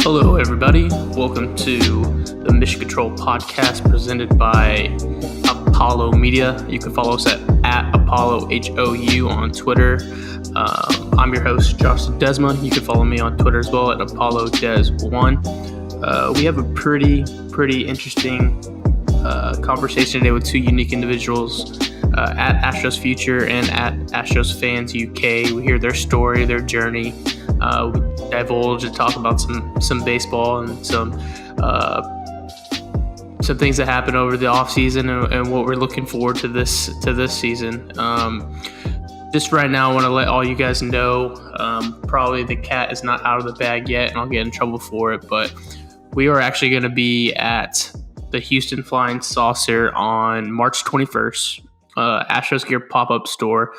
Hello, everybody. Welcome to the Mission Control podcast presented by Apollo Media. You can follow us at Apollo HOU on Twitter. I'm your host, Josh Desma. You can follow me on Twitter as well at Apollo Des1. We have a pretty interesting conversation today with two unique individuals at Astros Future and at Astros Fans UK. We hear their story, their journey. We divulge and talk about some baseball and some things that happened over the off season and what we're looking forward to this season. Just right now, I want to let all you guys know, probably the cat is not out of the bag yet, and I'll get in trouble for it, but we are actually going to be at the Houston Flying Saucer on March 21st, Astros Gear pop-up store.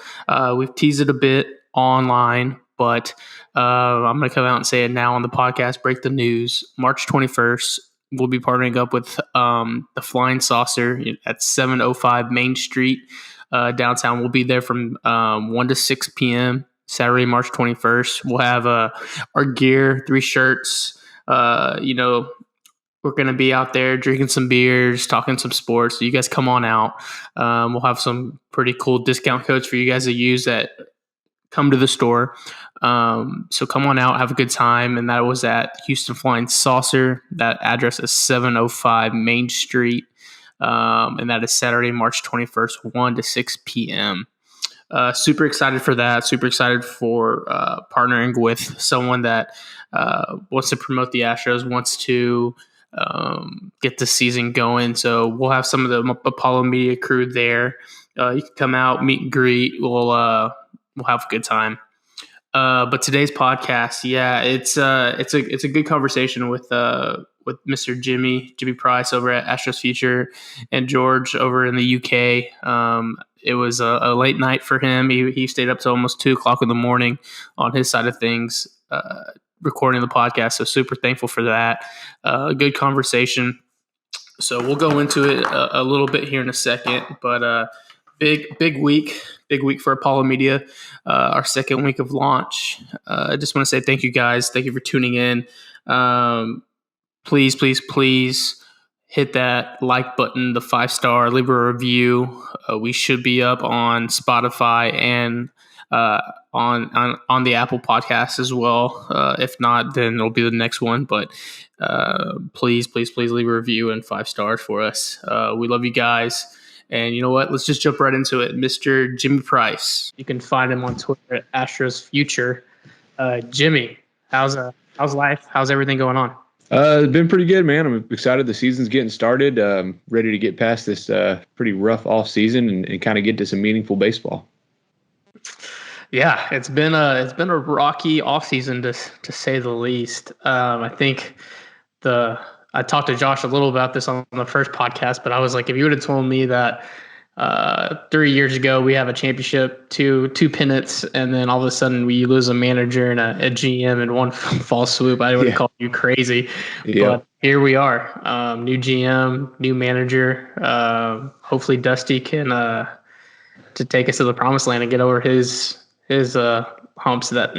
We've teased it a bit online, but I'm going to come out and say it now on the podcast, break the news. March 21st, we'll be partnering up with the Flying Saucer at 705 Main Street downtown. We'll be there from 1 to 6 p.m. Saturday, March 21st. We'll have our gear, 3 shirts. We're going to be out there drinking some beers, talking some sports. So you guys come on out. We'll have some pretty cool discount codes for you guys to use that come to the store. So come on out, have a good time. And that was at Houston Flying Saucer. That address is 705 Main Street. And that is Saturday, March 21st, 1 to 6 p.m. Super excited for that. Super excited for partnering with someone that wants to promote the Astros, wants to get the season going. So we'll have some of the Apollo Media crew there. You can come out, meet and greet. We'll have a good time. But today's podcast, it's a good conversation with Mr. Jimmy Price over at Astros Future and George over in the UK. It was a late night for him. He stayed up till almost 2:00 in the morning on his side of things, recording the podcast. So super thankful for that. Good conversation. So we'll go into it a little bit here in a second, but big week for Apollo Media, our second week of launch. I just want to say thank you guys. Thank you for tuning in. Please hit that like button, the 5-star, leave a review. We should be up on Spotify and on the Apple podcast as well. If not, then it'll be the next one. But please leave a review and 5 stars for us. We love you guys. And you know what? Let's just jump right into it. Mr. Jimmy Price. You can find him on Twitter at Astros Future. Jimmy, how's life? How's everything going on? It's been pretty good, man. I'm excited. The season's getting started. Ready to get past this pretty rough off season and kind of get to some meaningful baseball. Yeah, it's been a rocky off season to say the least. I think I talked to Josh a little about this on the first podcast, but I was like, if you would have told me that 3 years ago we have a championship, two pennants, and then all of a sudden we lose a manager and a GM in one fall swoop, I would have called you crazy. Yeah. But here we are, new GM, new manager. Hopefully Dusty can to take us to the promised land and get over his humps that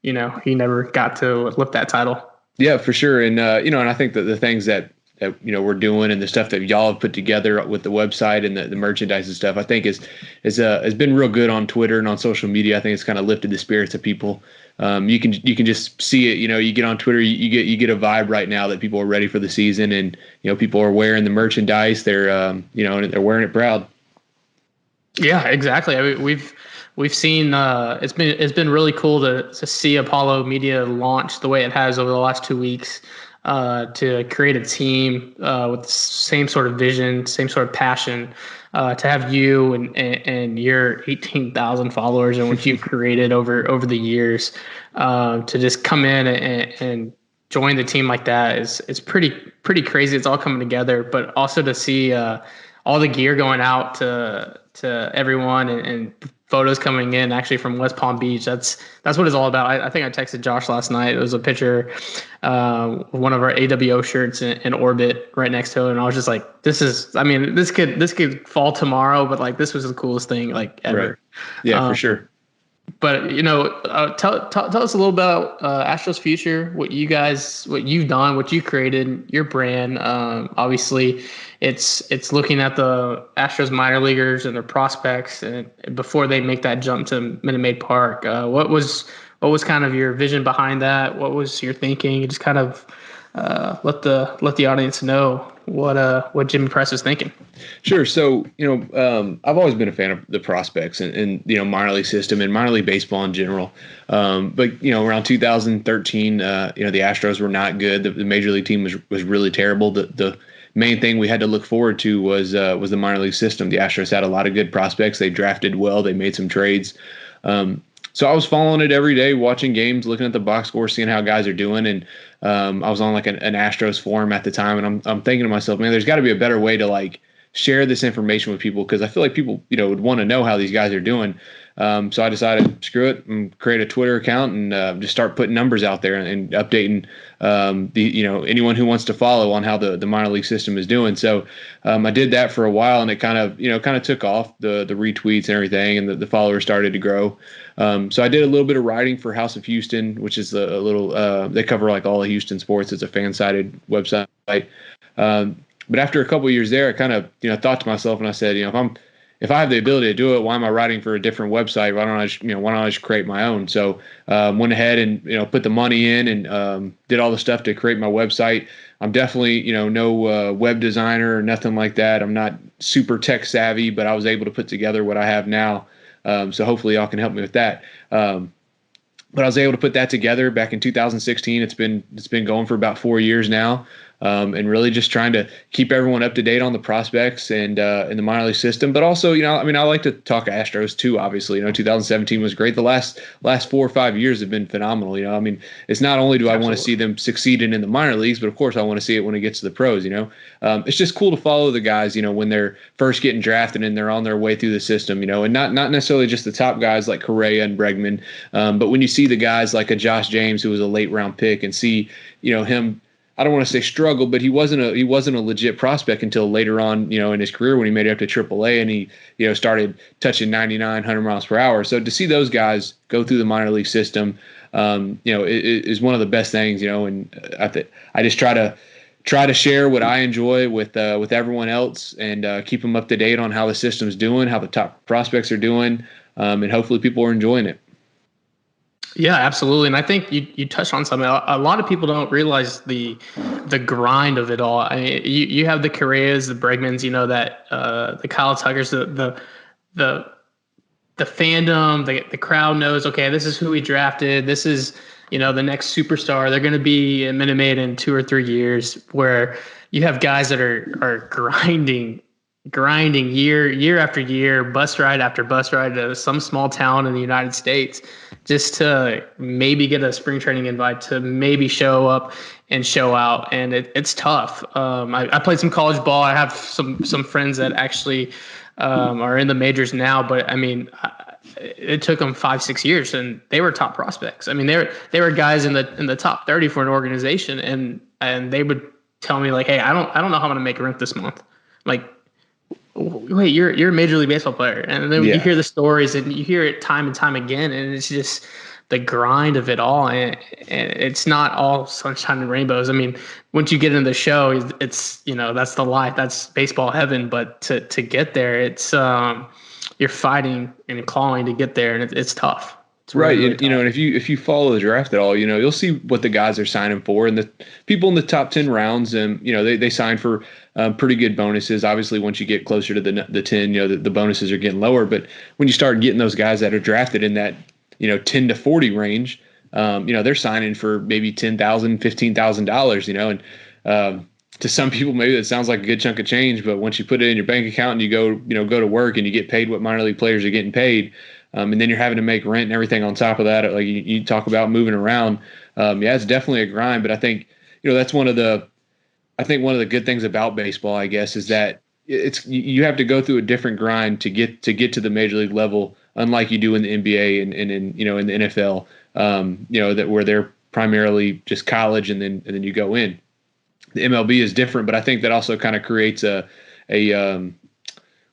he never got to lift that title. Yeah, for sure. And, and I think that the things that we're doing and the stuff that y'all have put together with the website and the merchandise and stuff, I think has been real good on Twitter and on social media. I think it's kind of lifted the spirits of people. You can just see it. You get on Twitter, you get a vibe right now that people are ready for the season, and people are wearing the merchandise. They're and they're wearing it proud. Yeah, exactly. I mean, we've seen it's been really cool to see Apollo Media launch the way it has over the last 2 weeks, to create a team with the same sort of vision, same sort of passion, to have you and your 18,000 followers and what you've created over the years, to just come in and join the team like that is pretty crazy. It's all coming together, but also to see all the gear going out to everyone and photos coming in actually from West Palm Beach. That's what it's all about. I think I texted Josh last night. It was a picture, one of our AWO shirts in orbit right next to it. And I was just like, this could fall tomorrow, but like, this was the coolest thing like ever. Right. Yeah, for sure. But tell us a little about Astros future, what you've done, what you created, your brand. Obviously, it's looking at the Astros minor leaguers and their prospects, and before they make that jump to Minute Maid Park. What was kind of your vision behind that? What was your thinking? Just kind of let the audience know what Jimmy Press is thinking. Sure. So, I've always been a fan of the prospects and minor league system and minor league baseball in general. But around 2013, the Astros were not good. The major league team was really terrible. The main thing we had to look forward to was the minor league system. The Astros had a lot of good prospects. They drafted well. They made some trades. So I was following it every day, watching games, looking at the box score, seeing how guys are doing. And I was on like an Astros forum at the time, and I'm thinking to myself, man, there's got to be a better way to like share this information with people, because I feel like people, would want to know how these guys are doing. So I decided, screw it, and create a Twitter account and just start putting numbers out there and updating anyone who wants to follow on how the minor league system is doing. So I did that for a while, and it kind of took off, the retweets and everything, and the followers started to grow. So I did a little bit of writing for House of Houston, which is a little they cover like all of Houston sports. It's a fan-sided website. But after a couple of years there, I kind of thought to myself, and I said, if I have the ability to do it, why am I writing for a different website? Why don't I just create my own? So went ahead and put the money in and did all the stuff to create my website. I'm definitely no web designer or nothing like that. I'm not super tech savvy, but I was able to put together what I have now. So hopefully y'all can help me with that. But I was able to put that together back in 2016. It's been going for about 4 years now. And really just trying to keep everyone up to date on the prospects and in the minor league system. But also, I like to talk Astros too, obviously. 2017 was great. The last 4 or 5 years have been phenomenal. It's not only do I want to see them succeeding in the minor leagues, but of course I want to see it when it gets to the pros, It's just cool to follow the guys, when they're first getting drafted and they're on their way through the system, and not necessarily just the top guys like Correa and Bregman. But when you see the guys like a Josh James, who was a late round pick, and see, him, I don't want to say struggle, but he wasn't a legit prospect until later on, in his career when he made it up to AAA and he, started touching 99, 100 miles per hour. So to see those guys go through the minor league system, is one of the best things, and I just try to share what I enjoy with everyone else and keep them up to date on how the system's doing, how the top prospects are doing, and hopefully people are enjoying it. Yeah, absolutely. And I think you touched on something. A lot of people don't realize the grind of it all. I mean, you have the Correas, the Bregmans, that the Kyle Tuckers, the fandom, the crowd knows, okay, this is who we drafted. This is, the next superstar. They're going to be a Minute Maid in 2 or 3 years, where you have guys that are grinding year after year, bus ride after bus ride to some small town in the United States, just to maybe get a spring training invite, to maybe show up and show out. And it's tough. I played some college ball. I have some friends that actually are in the majors now, but I mean, it took them 5-6 years, and they were top prospects. I mean, they were guys in the top 30 for an organization, and they would tell me like, hey, I don't know how I'm gonna make rent this month. Like, wait, you're a Major League Baseball player. And then you hear the stories, and you hear it time and time again, and it's just the grind of it all. And it's not all sunshine and rainbows. I mean, once you get into the show, it's that's the life, that's baseball heaven. But to get there, it's you're fighting and clawing to get there, and it's tough. It's right. really tough. And if you follow the draft at all, you'll see what the guys are signing for, and the people in the top 10 rounds, and they sign for pretty good bonuses. Obviously, once you get closer to the 10, the bonuses are getting lower. But when you start getting those guys that are drafted in that 10 to 40 range, they're signing for maybe $10,000, $15,000. And to some people, maybe that sounds like a good chunk of change. But once you put it in your bank account and you go to work and you get paid what minor league players are getting paid, and then you're having to make rent and everything on top of that, like you talk about moving around. It's definitely a grind. But I think that's one of the good things about baseball, I guess, is that you have to go through a different grind to get to the major league level, unlike you do in the NBA and in the NFL, that where they're primarily just college and then you go in. The MLB is different, but I think that also kind of creates a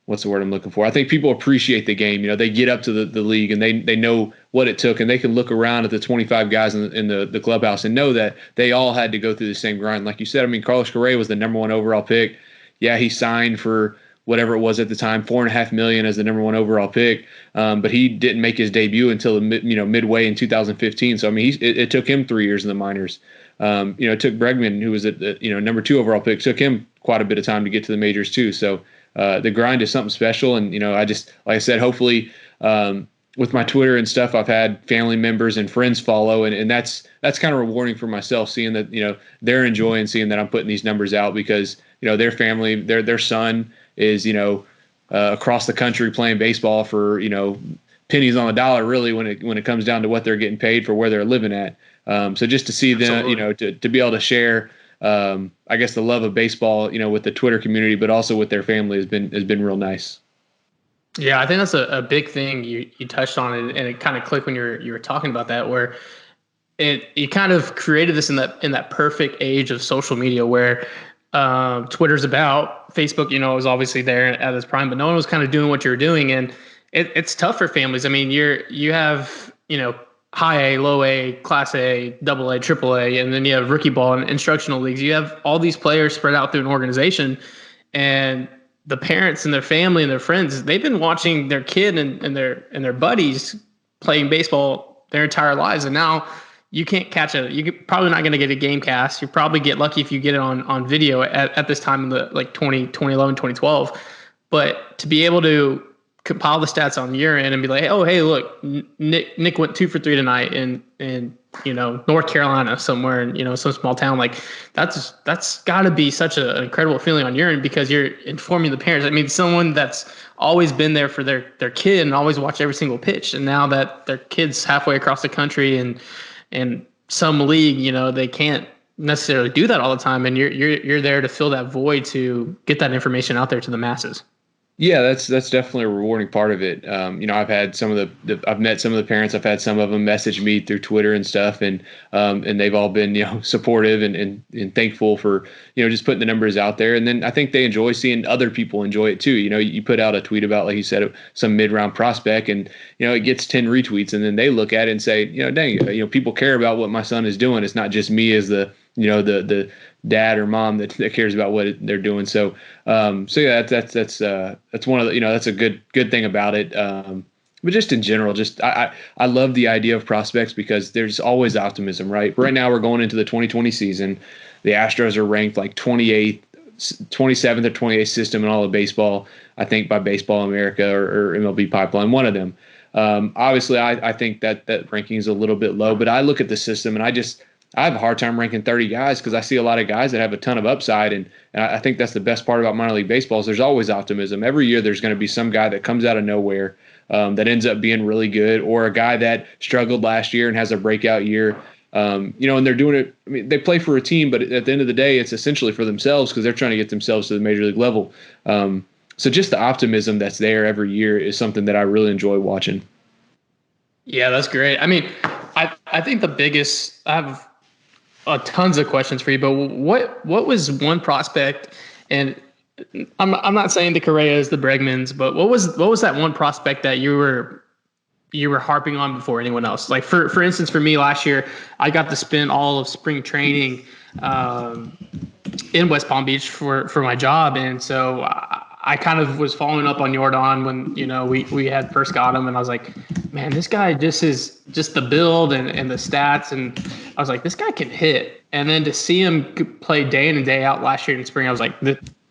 what's the word I'm looking for? I think people appreciate the game. You know, they get up to the league and they know what it took, and they can look around at the 25 guys in the clubhouse and know that they all had to go through the same grind. Like you said, I mean, Carlos Correa was the number 1 overall pick. Yeah, he signed for whatever it was at the time, $4.5 million as the number 1 overall pick. But he didn't make his debut until midway in 2015. So I mean, it took him 3 years in the minors. It took Bregman, who was at the number 2 overall pick, took him quite a bit of time to get to the majors too. So the grind is something special. And I just, like I said, hopefully with my Twitter and stuff, I've had family members and friends follow, and that's kind of rewarding for myself, seeing that they're enjoying seeing that I'm putting these numbers out, because their family, their son is across the country playing baseball for pennies on the dollar, really, when it comes down to what they're getting paid for where they're living at. So just to see them, to be able to share, I guess, the love of baseball, with the Twitter community, but also with their family has been real nice. Yeah, I think that's a big thing you touched on it, and it kind of clicked when you were talking about that, where you kind of created this in that perfect age of social media where Twitter's about. Facebook, was obviously there at its prime, but no one was kind of doing what you were doing, and it's tough for families. I mean, you have high A, low A, class A, double A, triple A, and then you have rookie ball and instructional leagues. You have all these players spread out through an organization, and the parents and their family and their friends, they've been watching their kid and their buddies playing baseball their entire lives, and now you can't catch you're probably not going to get a game cast. You probably get lucky if you get it on video at this time in the 2011, 2012. But to be able to compile the stats on your end and be like, oh, hey, look, Nick went 2 for 3 tonight in North Carolina somewhere in some small town, like that's got to be such an incredible feeling on your end, because you're informing the parents. I mean, someone that's always been there for their kid and always watched every single pitch, and now that their kid's halfway across the country and some league, they can't necessarily do that all the time, and you're there to fill that void, to get that information out there to the masses. Yeah, that's definitely a rewarding part of it. I've had I've met some of the parents. I've had some of them message me through Twitter and stuff, and they've all been supportive and thankful for just putting the numbers out there. And then I think they enjoy seeing other people enjoy it too. You put out a tweet about, like you said, some mid-round prospect, and it gets 10 retweets, and then they look at it and say, dang, people care about what my son is doing. It's not just me as the dad or mom that cares about what they're doing. So yeah, that's one of the, that's a good thing about it. But just in general, I love the idea of prospects, because there's always optimism, right? Right now we're going into the 2020 season. The Astros are ranked like 27th or 28th system in all of baseball, I think, by Baseball America or MLB Pipeline, one of them. Obviously I think that ranking is a little bit low, but I look at the system and I have a hard time ranking 30 guys, because I see a lot of guys that have a ton of upside, and I think that's the best part about minor league baseball is there's always optimism. Every year there's going to be some guy that comes out of nowhere that ends up being really good, or a guy that struggled last year and has a breakout year. And they're doing it. I mean, they play for a team, but at the end of the day, it's essentially for themselves, because they're trying to get themselves to the major league level. So just the optimism that's there every year is something that I really enjoy watching. Yeah, that's great. I mean, I think I have tons of questions for you, but what was one prospect, and I'm not saying the Correas, the Bregmans, but what was that one prospect that you were harping on before anyone else? Like for instance, for me last year, I got to spend all of spring training in West Palm Beach for my job, and so I kind of was following up on Jordan when we had first got him, and I was like, man, this guy just the build and the stats, and I was like, this guy can hit. And then to see him play day in and day out last year in spring, I was like,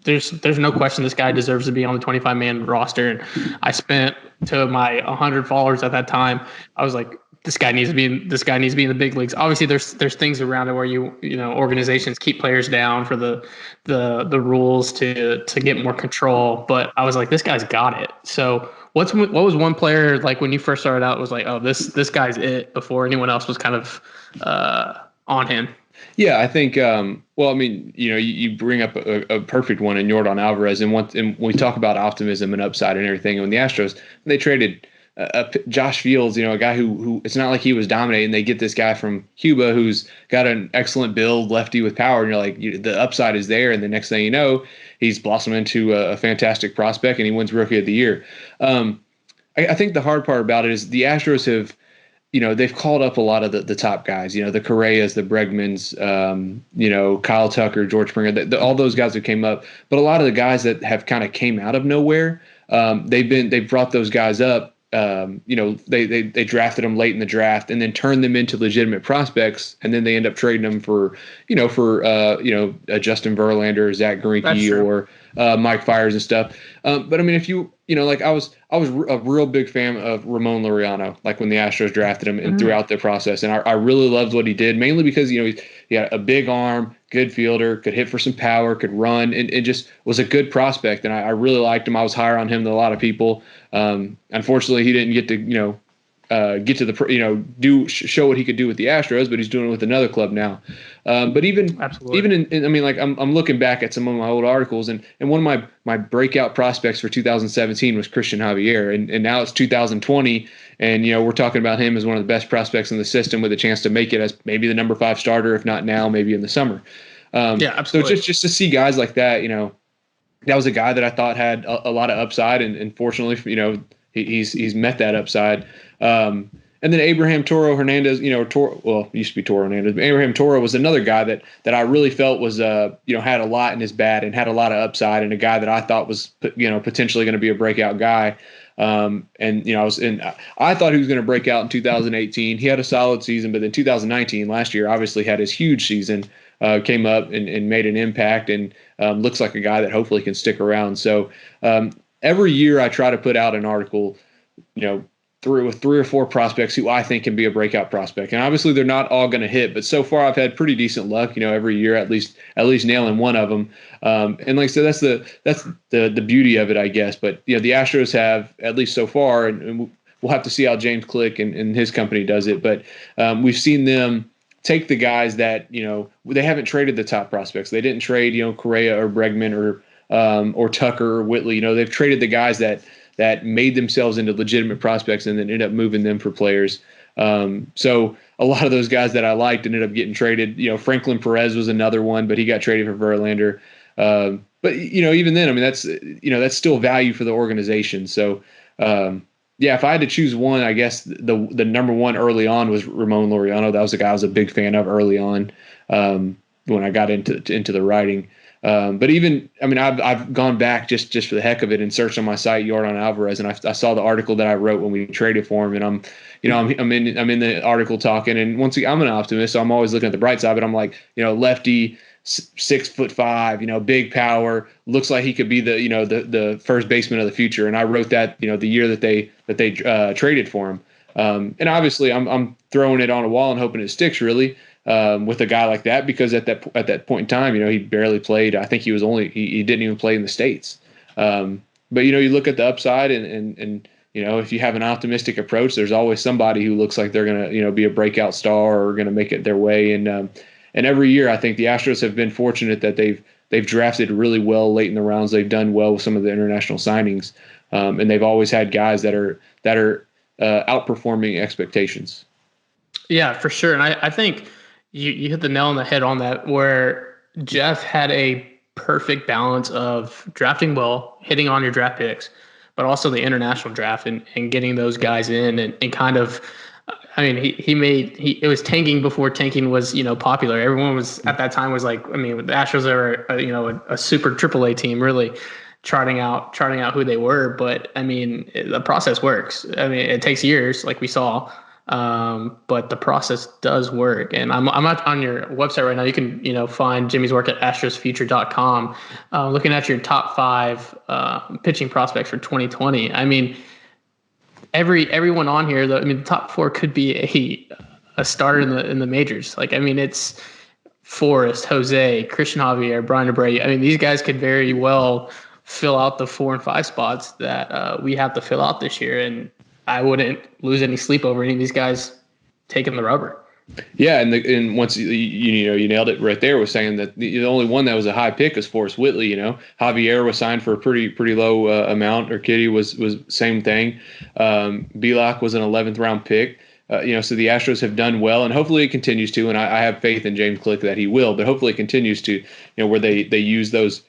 there's no question this guy deserves to be on the 25-man roster. And I spent, to my 100 followers at that time, I was like, this guy needs to be in the big leagues. Obviously, there's things around it where organizations keep players down for the rules to get more control. But I was like, this guy's got it. So what was one player, like when you first started out, was like, oh, this guy's it, before anyone else was kind of on him? Yeah, I think. Well, I mean, you bring up a perfect one in Yordan Alvarez, and when we talk about optimism and upside and everything, when the Astros, they traded Josh Fields, a guy who it's not like he was dominating. They get this guy from Cuba who's got an excellent build, lefty with power, and you're like, the upside is there. And the next thing you know, he's blossomed into a fantastic prospect, and he wins Rookie of the Year. I think the hard part about it is the Astros have, they've called up a lot of the top guys, the Correas, the Bregmans, Kyle Tucker, George Springer, all those guys that came up. But a lot of the guys that have kind of came out of nowhere, they've brought those guys up. They drafted them late in the draft and then turned them into legitimate prospects, and then they end up trading them for Justin Verlander, Zach Greinke, or Mike Fiers and stuff. But I mean, if I was a real big fan of Ramon Laureano, like when the Astros drafted him and throughout the process, and I really loved what he did, mainly because he had a big arm, good fielder, could hit for some power, could run, and just was a good prospect. And I really liked him. I was higher on him than a lot of people. Unfortunately, he didn't get to get to the show what he could do with the Astros, but he's doing it with another club now. But even I'm looking back at some of my old articles, and one of my breakout prospects for 2017 was Christian Javier, and now it's 2020, and we're talking about him as one of the best prospects in the system with a chance to make it as maybe the number 5 starter, if not now, maybe in the summer. Absolutely. So just to see guys like that, that was a guy that I thought had a lot of upside, and fortunately, he's met that upside. And then Abraham Toro Hernandez, used to be Toro Hernandez, but Abraham Toro was another guy that I really felt was, had a lot in his bat and had a lot of upside, and a guy that I thought was, potentially going to be a breakout guy. I thought he was going to break out in 2018. He had a solid season, but then 2019, last year, obviously had his huge season, came up and made an impact, and looks like a guy that hopefully can stick around. So every year I try to put out an article, with 3 or 4 prospects who I think can be a breakout prospect. And obviously they're not all going to hit, but so far I've had pretty decent luck, every year, at least nailing one of them. And like I said, that's the beauty of it, I guess. But, the Astros have, at least so far, and we'll have to see how James Click and his company does it. But we've seen them take the guys that, they haven't traded the top prospects. They didn't trade, Correa or Bregman or Tucker or Whitley. They've traded the guys that made themselves into legitimate prospects and then ended up moving them for players. So a lot of those guys that I liked ended up getting traded. Franklin Perez was another one, but he got traded for Verlander. But even then, I mean, that's still value for the organization. So if I had to choose one, I guess the number one early on was Ramon Laureano. That was a guy I was a big fan of early on when I got into the writing. But even, I've gone back just for the heck of it and searched on my site Yordan Alvarez, and I saw the article that I wrote when we traded for him, and I'm in the article talking, and once again, I'm an optimist, so I'm always looking at the bright side, but I'm like, lefty, 6'5", big power, looks like he could be the first baseman of the future, and I wrote that the year that they traded for him, and obviously I'm throwing it on a wall and hoping it sticks really. With a guy like that, because at that point in time, he barely played. I think he didn't even play in the States. But you look at the upside and if you have an optimistic approach, there's always somebody who looks like they're gonna be a breakout star or gonna make it their way. And every year, I think the Astros have been fortunate that they've drafted really well late in the rounds. They've done well with some of the international signings, and they've always had guys that are outperforming expectations. Yeah, for sure. And I think you hit the nail on the head on that, where Jeff had a perfect balance of drafting well, hitting on your draft picks, but also the international draft and getting those guys in and kind of, it was tanking before tanking was, popular. Everyone was at that time was like, the Astros are, a super AAA team, really charting out who they were. But the process works. It takes years, like we saw. But the process does work, and I'm not on your website right now. You can find Jimmy's work at astrosfuture.com. Looking at your top 5 pitching prospects for 2020. Everyone on here, the top 4 could be a starter in the majors. It's Forrest, Jose, Christian Javier, Brian Abreu. These guys could very well fill out the 4 and 5 spots that we have to fill out this year, and I wouldn't lose any sleep over any of these guys taking the rubber. Yeah, and once you nailed it right there, was saying that the only one that was a high pick was Forrest Whitley. Javier was signed for a pretty low amount, or Kitty was same thing. Belak was an 11th round pick. So the Astros have done well, and hopefully it continues to. And I have faith in James Click that he will, but hopefully it continues to. Where they use those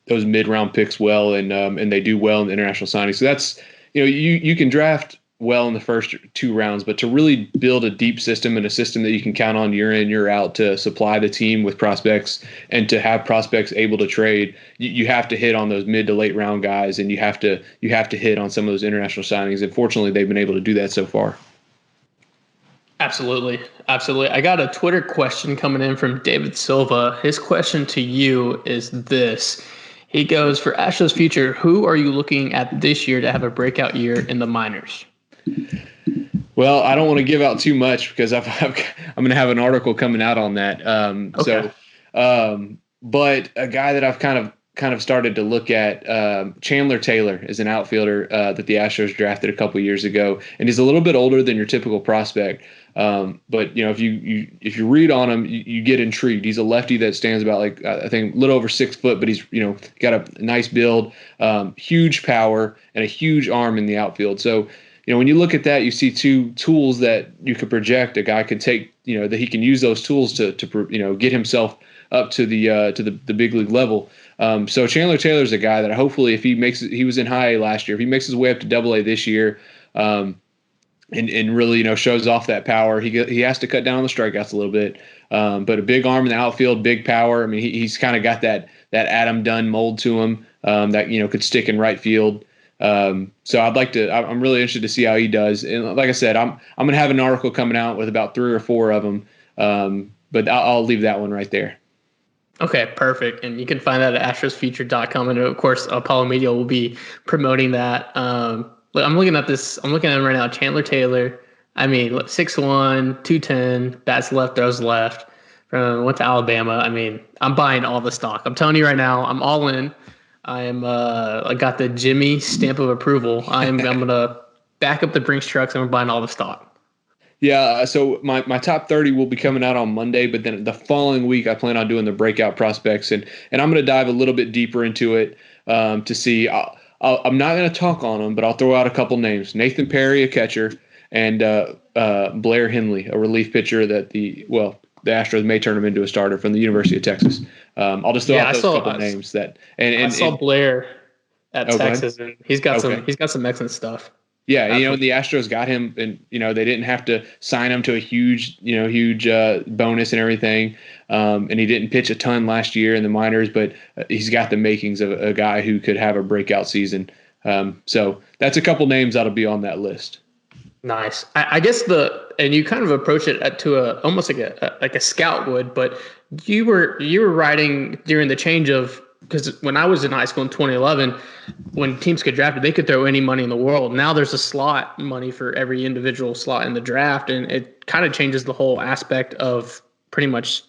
mid round picks well, and they do well in the international signings. So that's you can draft well in the first 2 rounds, but to really build a deep system and a system that you can count on year in, year out to supply the team with prospects and to have prospects able to trade, you have to hit on those mid to late round guys, and you have to hit on some of those international signings. And fortunately, they've been able to do that so far. Absolutely. I got a Twitter question coming in from David Silva. His question to you is this. He goes, for Astros future, who are you looking at this year to have a breakout year in the minors? Well, I don't want to give out too much because I'm going to have an article coming out on that. Okay. But a guy that I've kind of started to look at, Chandler Taylor is an outfielder that the Astros drafted a couple years ago, and he's a little bit older than your typical prospect. But if you read on him, you get intrigued. He's a lefty that stands about I think a little over 6 foot, but he's got a nice build, huge power, and a huge arm in the outfield. So when you look at that, you see 2 tools that you could project a guy could take. That he can use those tools to get himself up to the big league level. So Chandler Taylor's a guy that hopefully, if he was in high A last year, if he makes his way up to Double A this year, and really shows off that power, he has to cut down on the strikeouts a little bit. But a big arm in the outfield, big power. I mean, he's kind of got that Adam Dunn mold to him that could stick in right field. So I'm really interested to see how he does. And like I said, I'm going to have an article coming out with about 3 or 4 of them. But I'll leave that one right there. Okay, perfect. And you can find that at astrosfuture.com. And of course, Apollo Media will be promoting that. I'm looking at him right now. Chandler Taylor. I mean, 6'1", 210, bats left, throws left. Went to Alabama. I mean, I'm buying all the stock. I'm telling you right now, I'm all in. I got the Jimmy stamp of approval. I'm gonna back up the Brinks trucks and we're buying all the stock. Yeah, so my top 30 will be coming out on Monday, but then the following week I plan on doing the breakout prospects, and I'm going to dive a little bit deeper into it to see. I'm not going to talk on them, but I'll throw out a couple names: Nathan Perry, a catcher, and Blair Henley, a relief pitcher that the Astros may turn him into a starter from the University of Texas. I'll just throw out those couple names that. And I saw Blair at Texas, and he's got some excellent stuff. Yeah, and the Astros got him, and they didn't have to sign him to a huge bonus and everything. And he didn't pitch a ton last year in the minors, but he's got the makings of a guy who could have a breakout season. So that's a couple names that'll be on that list. Nice. I guess and you kind of approach it to almost like a scout would, but you were writing during the change of. Because when I was in high school in 2011, when teams get drafted, they could throw any money in the world. Now there's a slot money for every individual slot in the draft, and it kind of changes the whole aspect of pretty much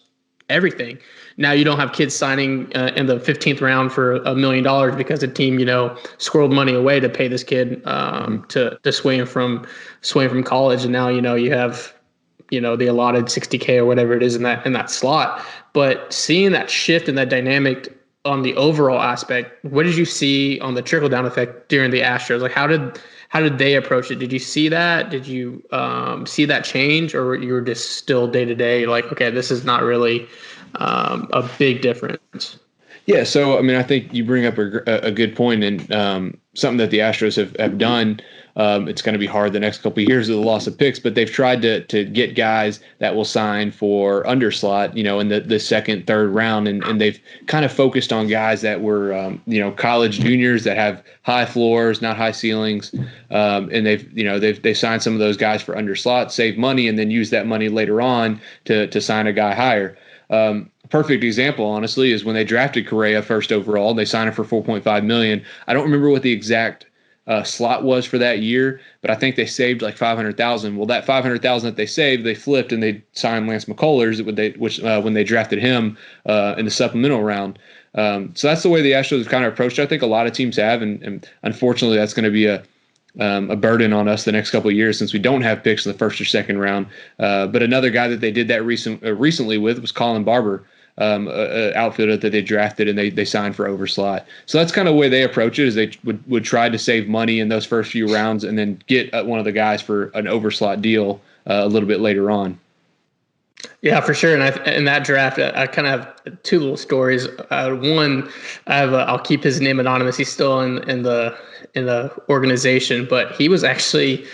everything. Now you don't have kids signing in the 15th round for $1 million because the team, squirreled money away to pay this kid to sway him from college, and now you have the allotted $60K or whatever it is in that slot. But seeing that shift and that dynamic on the overall aspect, what did you see on the trickle down effect during the Astros? Like how did they approach it? Did you see that? Did you see that change, or you were just still day to day like, okay, this is not really a big difference? Yeah, so I mean, I think you bring up a good point, and something that the Astros have done. It's going to be hard the next couple of years with the loss of picks, but they've tried to get guys that will sign for underslot, in the second, third round, and they've kind of focused on guys that were, college juniors that have high floors, not high ceilings, and they've signed some of those guys for underslot, save money, and then use that money later on to sign a guy higher. Perfect example, honestly, is when they drafted Correa first overall. They signed him for $4.5 million. I don't remember what the exact slot was for that year, but I think they saved like $500,000. Well, that $500,000 that they saved, they flipped and they signed Lance McCullers, when they drafted him in the supplemental round. So that's the way the Astros have kind of approached it. I think a lot of teams have, and unfortunately, that's going to be a burden on us the next couple of years since we don't have picks in the first or second round. But another guy that they did that recently with was Colin Barber, a outfielder that they drafted and they signed for overslot. So that's kind of the way they approach it, is they would try to save money in those first few rounds and then get one of the guys for an overslot deal a little bit later on. Yeah, for sure. And in that draft, I kind of have two little stories. One, I'll keep his name anonymous. He's still in the organization, but he was actually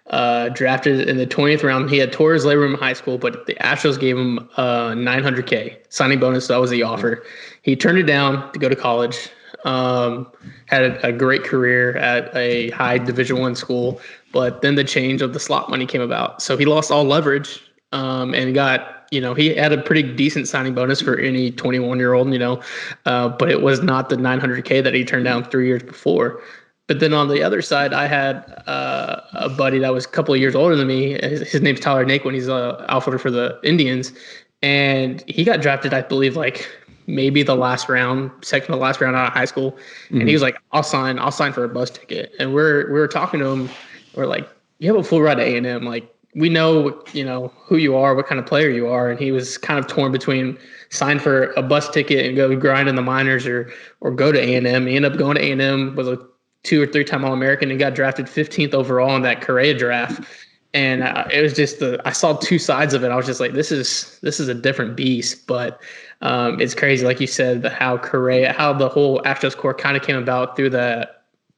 drafted in the 20th round. He had tore his labrum in high school, but the Astros gave him $900K signing bonus. That was the offer. He turned it down to go to college. Had a great career at a high Division I school, but then the change of the slot money came about. So he lost all leverage. And got, he had a pretty decent signing bonus for any 21-year-old, but it was not the $900K that he turned down 3 years before. But then on the other side, I had a buddy that was a couple of years older than me. His name's Tyler Naquin. He's an outfielder for the Indians, and he got drafted, I believe, like maybe the last round, second to last round out of high school. Mm-hmm. And he was like, I'll sign for a bus ticket. And we were talking to him. We're like, you have a full ride to A&M, like. We know, who you are, what kind of player you are. And he was kind of torn between sign for a bus ticket and go grind in the minors or go to A&M. He ended up going to A&M, was a 2 or 3 time All-American, and got drafted 15th overall in that Correa draft. And it was just I saw two sides of it. I was just like, this is a different beast. But it's crazy, like you said, how the whole Astros core kind of came about through the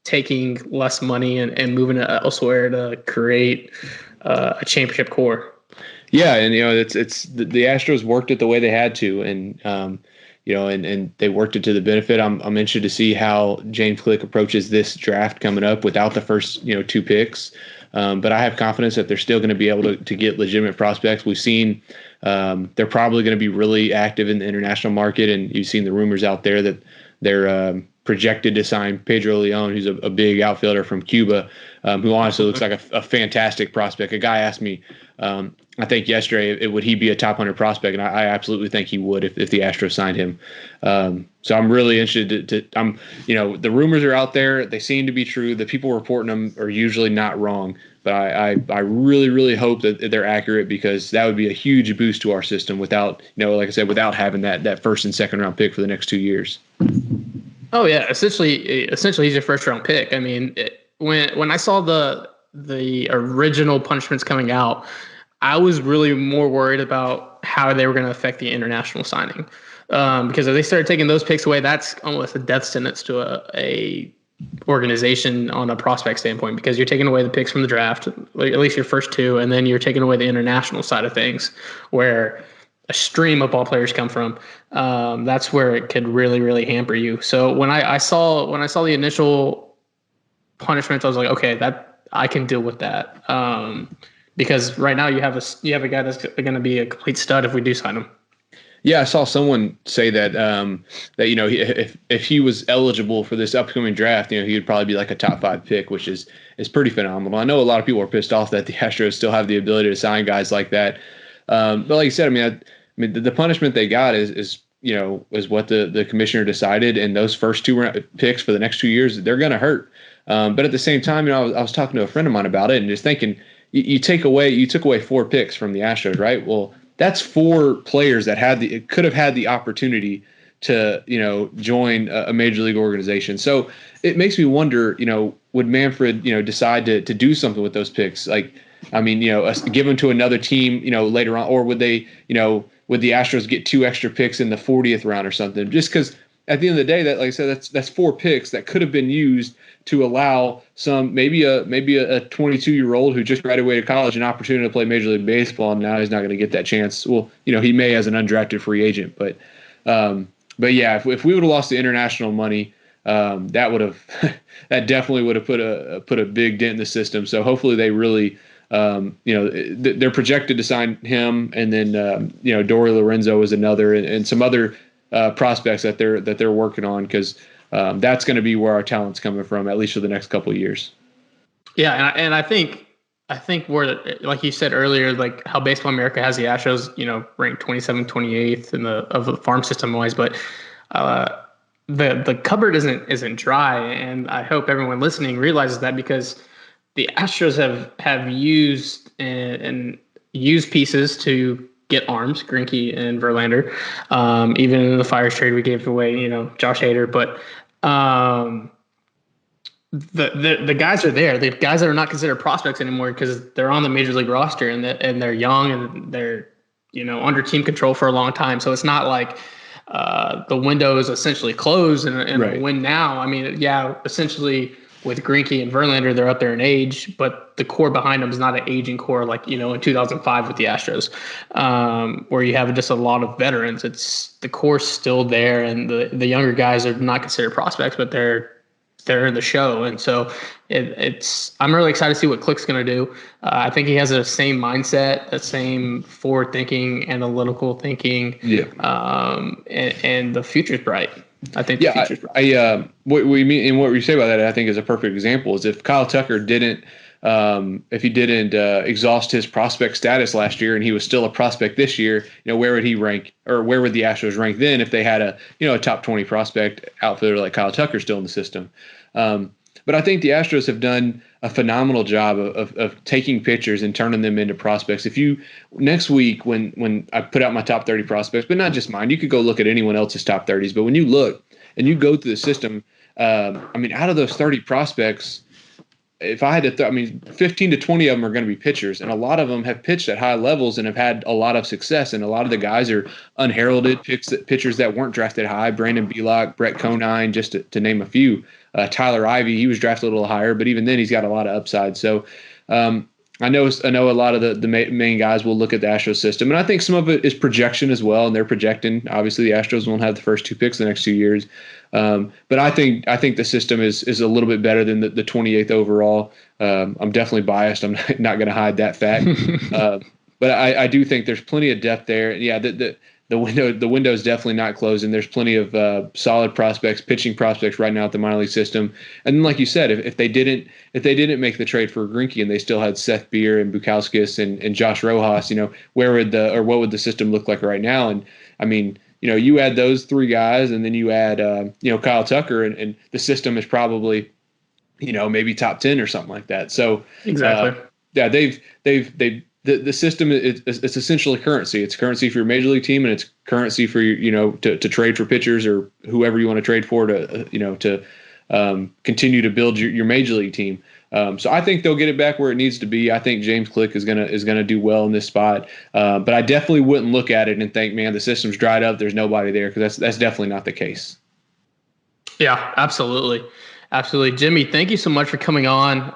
taking less money and moving it elsewhere to create a championship core. Yeah, and it's the Astros worked it the way they had to, and and they worked it to the benefit. I'm interested to see how James Click approaches this draft coming up without the first 2 picks. But I have confidence that they're still going to be able to get legitimate prospects. We've seen they're probably going to be really active in the international market, and you've seen the rumors out there that they're projected to sign Pedro Leon, who's a big outfielder from Cuba, who honestly looks like a fantastic prospect. A guy asked me, I think yesterday, would he be a top 100 prospect? And I absolutely think he would if the Astros signed him. So I'm really interested the rumors are out there. They seem to be true. The people reporting them are usually not wrong. But I really, really hope that they're accurate, because that would be a huge boost to our system without, like I said, without having that first and second round pick for the next 2 years. Oh yeah, essentially he's your first round pick. I mean, when I saw the original punishments coming out, I was really more worried about how they were going to affect the international signing, because if they started taking those picks away, that's almost a death sentence to a organization on a prospect standpoint, because you're taking away the picks from the draft, like at least your first 2, and then you're taking away the international side of things, where a stream of ball players come from. That's where it could really, really hamper you. So when I saw the initial punishments, I was like, okay, that I can deal with that. Because right now you have a guy that's going to be a complete stud if we do sign him. Yeah, I saw someone say that if he was eligible for this upcoming draft, he would probably be like a top 5 pick, which is pretty phenomenal. I know a lot of people are pissed off that the Astros still have the ability to sign guys like that. But like you said, I mean, the punishment they got is what the commissioner decided, and those first 2 picks for the next 2 years, they're going to hurt. But at the same time, I was talking to a friend of mine about it and just thinking, you took away 4 picks from the Astros, right? Well, that's 4 players that could have had the opportunity to, join a major league organization. So it makes me wonder, would Manfred, decide to do something with those picks? Like, I mean, give them to another team, later on, or would they, would the Astros get 2 extra picks in the 40th round or something? Just because at the end of the day, that, like I said, that's 4 picks that could have been used to allow maybe a 22-year-old who just graduated college an opportunity to play Major League Baseball, and now he's not going to get that chance. Well, he may as an undrafted free agent, but yeah, if we would have lost the international money, that definitely would have put a big dent in the system. So hopefully they really. They're projected to sign him, and then Dory Lorenzo is another, and some other prospects that they're working on, because that's going to be where our talent's coming from, at least for the next couple of years. Yeah, and I think we're, like you said earlier, like how Baseball America has the Astros, ranked 27th, 28th of the farm system wise, but the cupboard isn't dry, and I hope everyone listening realizes that, because the Astros have used and used pieces to get arms, Greinke and Verlander. Even in the Fires trade, we gave away, Josh Hader, but the guys are there. The guys that are not considered prospects anymore because they're on the major league roster and they're young and they're under team control for a long time. So it's not like the window is essentially closed and Right. a win now. I mean, yeah, essentially with Greinke and Verlander, they're up there in age, but the core behind them is not an aging core like in 2005 with the Astros, where you have just a lot of veterans. It's the core's still there, and the younger guys are not considered prospects, but they're in the show. And so I'm really excited to see what Click's going to do. I think he has the same mindset, the same forward thinking, analytical thinking. Yeah. And the future's bright. I think Yeah, the future's bright. what we mean and what we say about that, I think, is a perfect example. Is if Kyle Tucker didn't exhaust his prospect status last year and he was still a prospect this year, where would he rank, or where would the Astros rank then if they had a top 20 prospect outfielder like Kyle Tucker still in the system? But I think the Astros have done a phenomenal job of taking pitchers and turning them into prospects. If you next week when I put out my top 30 prospects, but not just mine, you could go look at anyone else's top 30s. But when you look and you go through the system, out of those 30 prospects, if I had to, 15 to 20 of them are going to be pitchers, and a lot of them have pitched at high levels and have had a lot of success. And a lot of the guys are unheralded pitchers that weren't drafted high. Brandon Belock, Brett Conine, just to name a few. Tyler Ivey, he was drafted a little higher, but even then he's got a lot of upside. So I know a lot of the main guys will look at the Astros system, and I think some of it is projection as well. And they're projecting, obviously, the Astros won't have the first 2 picks the next 2 years. But I think the system is a little bit better than the 28th overall. I'm definitely biased. I'm not going to hide that fact. But I do think there's plenty of depth there. Yeah, the window is definitely not closing. There's plenty of solid prospects, pitching prospects right now at the minor league system. And then, like you said, if they didn't make the trade for Greinke and they still had Seth Beer and Bukauskas and Josh Rojas, what would the system look like right now? And you add those 3 guys, and then you add Kyle Tucker, and the system is probably maybe top 10 or something like that. So Exactly. The system it's essentially currency. It's currency for your major league team, and it's currency for to trade for pitchers or whoever you want to trade for to continue to build your major league team. So I think they'll get it back where it needs to be. I think James Click is gonna do well in this spot. But I definitely wouldn't look at it and think, man, the system's dried up. There's nobody there, because that's definitely not the case. Yeah, absolutely. Absolutely. Jimmy, thank you so much for coming on.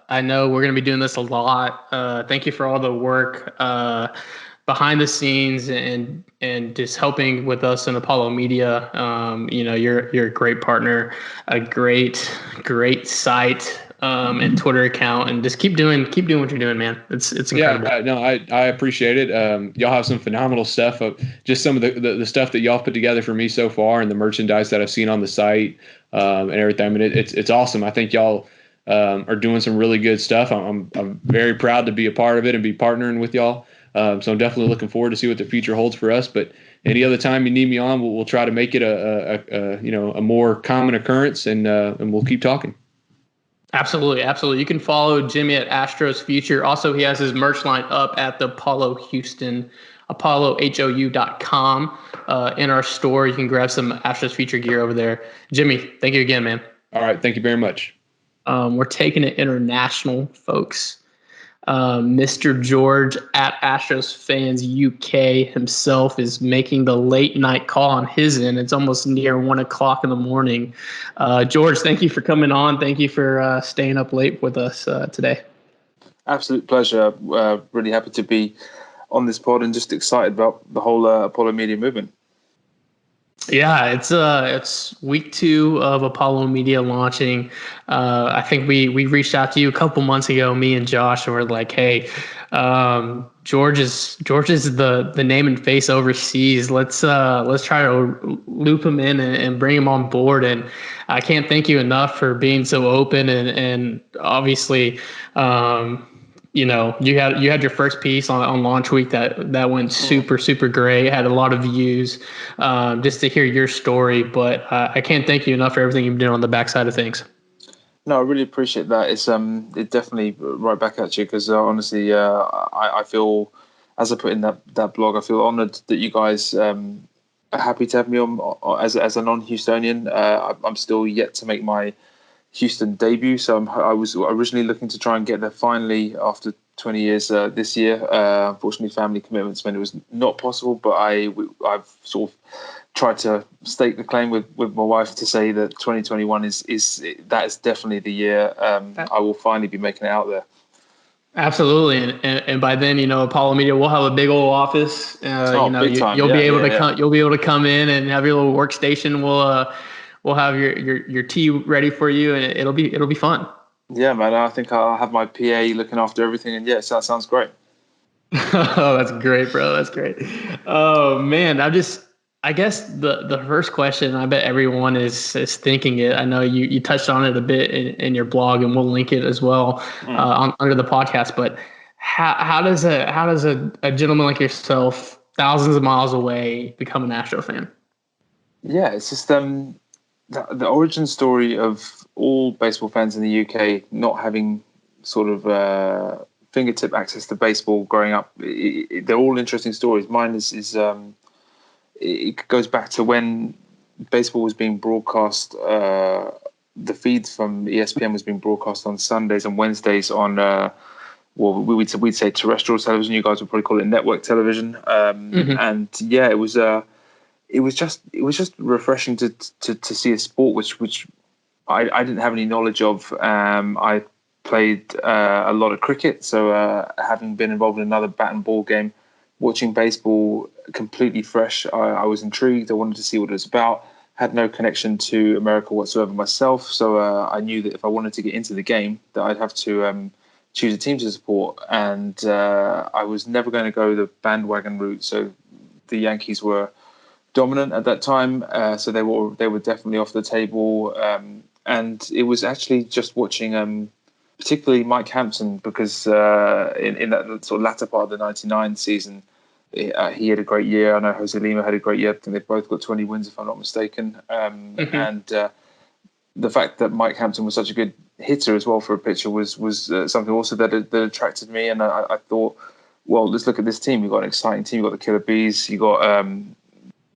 I know we're going to be doing this a lot. Thank you for all the work behind the scenes and just helping with us in Apollo Media. You're a great partner, a great site and Twitter account, and just keep doing what you're doing, man. It's incredible. Yeah, I appreciate it. Y'all have some phenomenal stuff. Just some of the stuff that y'all put together for me so far, and the merchandise that I've seen on the site and everything. It's awesome. I think y'all are doing some really good stuff. I'm very proud to be a part of it and be partnering with y'all. So I'm definitely looking forward to see what the future holds for us. But any other time you need me on, we'll try to make it a more common occurrence, and we'll keep talking. Absolutely. You can follow Jimmy at Astros Future. Also, he has his merch line up at the Apollo Houston, ApolloHOU.com. In our store, you can grab some Astros Future gear over there. Jimmy, thank you again, man. All right. Thank you very much. We're taking it international, folks. Mr. George at Astros Fans UK himself is making the late night call on his end. It's almost near 1 o'clock in the morning. George, thank you for coming on. Thank you for staying up late with us today. Absolute pleasure. Really happy to be on this pod and just excited about the whole Apollo Media movement. Yeah, it's week 2 of Apollo Media launching. I think we reached out to you a couple months ago, me and Josh, and we're like, hey, George is the name and face overseas. Let's try to loop him in and bring him on board. And I can't thank you enough for being so open and obviously. You had your first piece on launch week that went super great. Had a lot of views, just to hear your story. But I can't thank you enough for everything you've done on the backside of things. No, I really appreciate that. It definitely right back at you because honestly, I feel, as I put in that blog, I feel honoured that you guys are happy to have me on as a non-Houstonian. I'm still yet to make my Houston debut, so I was originally looking to try and get there finally after 20 years this year. Unfortunately, family commitments meant it was not possible, but I've sort of tried to stake the claim with my wife to say that 2021 is definitely the year I will finally be making it out there. Absolutely, and by then, Apollo Media will have a big old office. Big time. You'll be able to come. You'll be able to come in and have your little workstation. We'll have your tea ready for you, and it'll be fun. Yeah, man. I think I'll have my PA looking after everything, and yes, that sounds great. Oh, that's great, bro. That's great. Oh man, I guess the first question, I bet everyone is thinking it. I know you touched on it a bit in your blog, and we'll link it as well under the podcast. But how does a gentleman like yourself, thousands of miles away, become an Astro fan? Yeah, it's just the origin story of all baseball fans in the UK not having sort of fingertip access to baseball growing up. They're all interesting stories. Mine is it goes back to when baseball was being broadcast. The feed from ESPN was being broadcast on Sundays and Wednesdays on we'd say terrestrial television. You guys would probably call it network television. And yeah, it was just refreshing to see a sport which I didn't have any knowledge of. I played a lot of cricket, so having been involved in another bat and ball game, watching baseball completely fresh, I was intrigued. I wanted to see what it was about. Had no connection to America whatsoever myself, so I knew that if I wanted to get into the game, that I'd have to choose a team to support. And I was never going to go the bandwagon route. So the Yankees were dominant at that time, so they were definitely off the table. And it was actually just watching, particularly Mike Hampton, because in that sort of latter part of the '99 season, he had a great year. I know Jose Lima had a great year. I think they both got 20 wins, if I'm not mistaken. And the fact that Mike Hampton was such a good hitter as well for a pitcher was something also that attracted me. And I thought, well, let's look at this team. You've got an exciting team. You've got the Killer Bees. You've got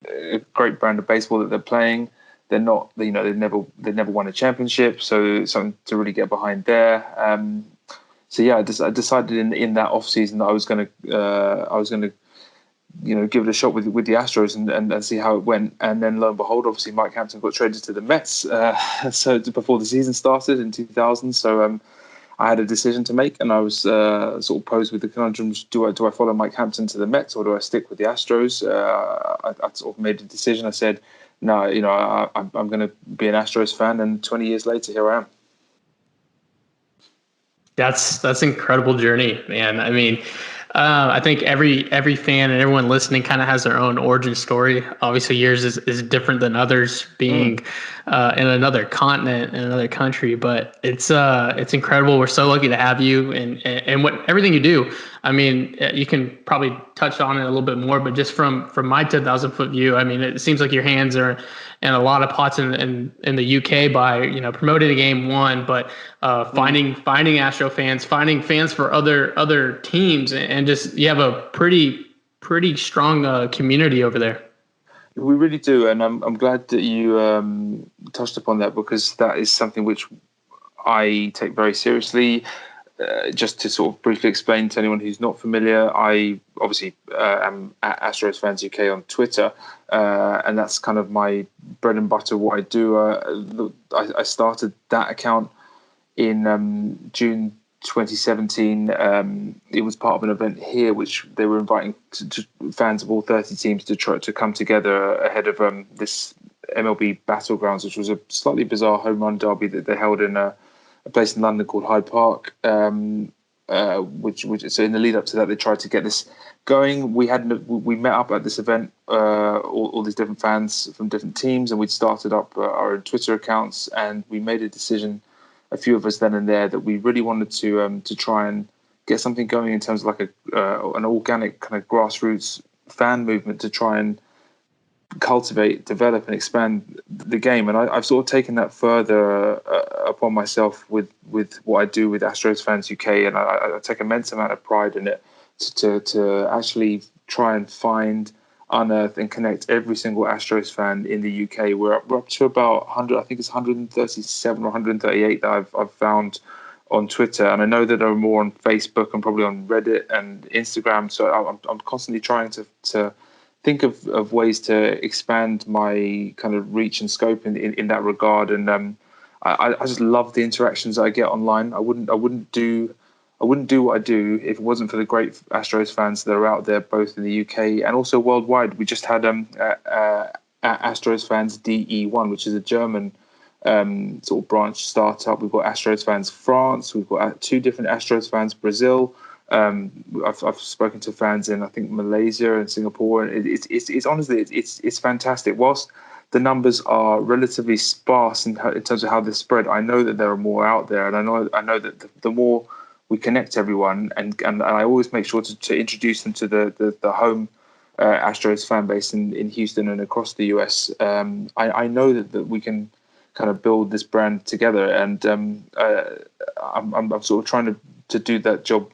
a great brand of baseball that they're playing. They're not, they've never won a championship, so something to really get behind there. So yeah, I decided in that off season that I was going to give it a shot with the Astros and see how it went. And then lo and behold, obviously Mike Hampton got traded to the Mets. So before the season started in 2000, so I had a decision to make, and I was sort of posed with the conundrums: do I follow Mike Hampton to the Mets, or do I stick with the Astros? I sort of made a decision. I said, no, I'm going to be an Astros fan, and 20 years later, here I am. That's an incredible journey, man. I mean, I think every fan and everyone listening kind of has their own origin story. Obviously, yours is different than others, being in another continent, in another country. But it's incredible. We're so lucky to have you and what everything you do. I mean, you can probably touch on it a little bit more, but just from my 10,000-foot view, I mean, it seems like your hands are in a lot of pots in the UK by promoting the game, one, but finding Astro fans, finding fans for other teams, and just you have a pretty strong community over there. We really do, and I'm glad that you touched upon that, because that is something which I take very seriously. Just to sort of briefly explain to anyone who's not familiar, I obviously am at Astros Fans UK on Twitter, and that's kind of my bread and butter. What I do, I started that account in June 2017. It was part of an event here, which they were inviting fans of all 30 teams to try to come together ahead of this MLB Battlegrounds, which was a slightly bizarre home run derby that they held in a place in London called Hyde Park, which so in the lead up to that, they tried to get this going. We met up at this event, all these different fans from different teams, and we'd started up our Twitter accounts, and we made a decision, a few of us then and there, that we really wanted to try and get something going in terms of like an organic kind of grassroots fan movement to try and cultivate, develop, and expand the game. And I've sort of taken that further upon myself with what I do with Astros Fans UK, and I take immense amount of pride in it to actually try and find, unearth, and connect every single Astros fan in the UK. We're up to about 100. I think it's 137 or 138 that I've found on Twitter, and I know that there are more on Facebook and probably on Reddit and Instagram. So I'm constantly trying to think of ways to expand my kind of reach and scope in that regard. And I just love the interactions I get online. I wouldn't do what I do if it wasn't for the great Astros fans that are out there, both in the UK and also worldwide. We just had Astros Fans DE1, which is a German sort of branch startup. We've got Astros Fans France. We've got 2 different Astros Fans Brazil. I've spoken to fans in, I think, Malaysia and Singapore, and it's honestly it's fantastic. Whilst the numbers are relatively sparse in terms of how they're spread, I know that there are more out there, and I know that the more we connect everyone, and I always make sure to introduce them to the home Astros fan base in Houston and across the US. I know that we can kind of build this brand together, and I'm sort of trying to do that job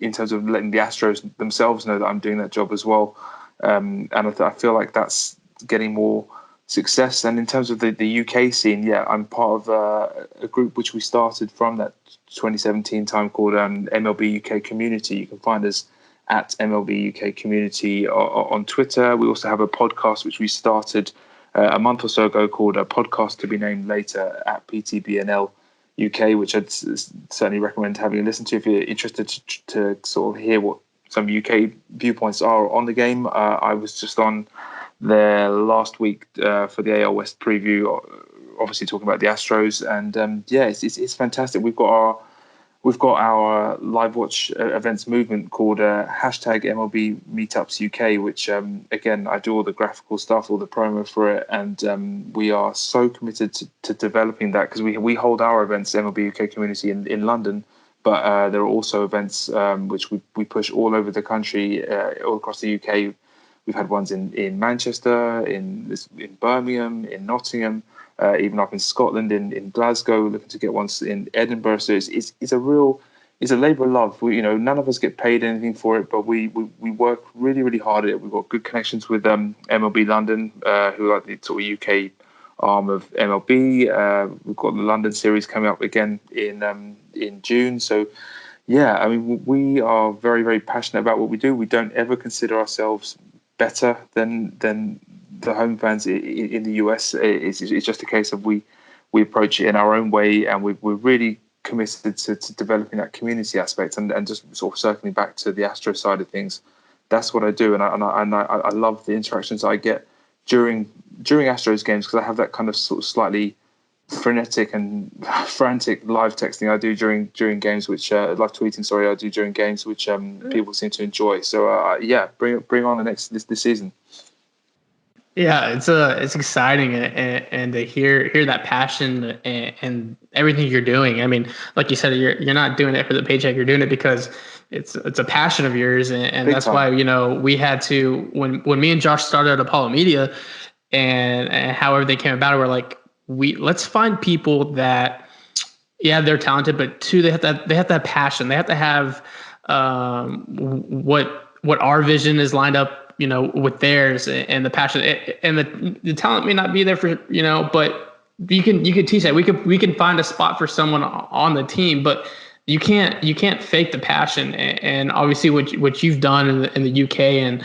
in terms of letting the Astros themselves know that I'm doing that job as well. And I feel like that's getting more success. And in terms of the UK scene, yeah, I'm part of a group which we started from that 2017 time called MLB UK Community. You can find us at MLB UK Community on Twitter. We also have a podcast which we started a month or so ago called a Podcast to be Named Later at PTBNL UK, which I'd certainly recommend having a listen to if you're interested to sort of hear what some UK viewpoints are on the game. I was just on there last week for the AL West preview, obviously talking about the Astros, and yeah, it's fantastic. We've got our live watch events movement called hashtag MLB Meetups UK, which again, I do all the graphical stuff, all the promo for it, and we are so committed to developing that, because we hold our events, MLB UK Community, in London, but there are also events which we push all over the country, all across the UK. We've had ones in Manchester, in Birmingham, in Nottingham, even up in Scotland, in Glasgow. We're looking to get ones in Edinburgh. So it's a labour of love. None of us get paid anything for it, but we work really, really hard at it. We've got good connections with MLB London, who are the sort of UK arm of MLB. We've got the London series coming up again in June. So yeah, I mean, we are very, very passionate about what we do. We don't ever consider ourselves better than the home fans in the US. It's just a case of we approach it in our own way, and we're really committed to developing that community aspect, and just sort of circling back to the Astro side of things. That's what I do, and I love the interactions I get during Astros games, because I have that kind of sort of slightly frenetic and frantic live texting I do during games, which live tweeting, sorry, I do during games, which people seem to enjoy. So yeah, bring on this season. Yeah, it's exciting, and to hear that passion and everything you're doing. I mean, like you said, you're not doing it for the paycheck. You're doing it because it's a passion of yours, and that's why we had to, when me and Josh started at Apollo Media, and how everything came about, we're like, let's find people that, yeah, they're talented, but two, they have to have passion. They have to have what our vision is lined up, with theirs, and the passion, and the talent may not be there for, but you can teach that. We can find a spot for someone on the team, but you can't fake the passion. And obviously what you've done in the UK, and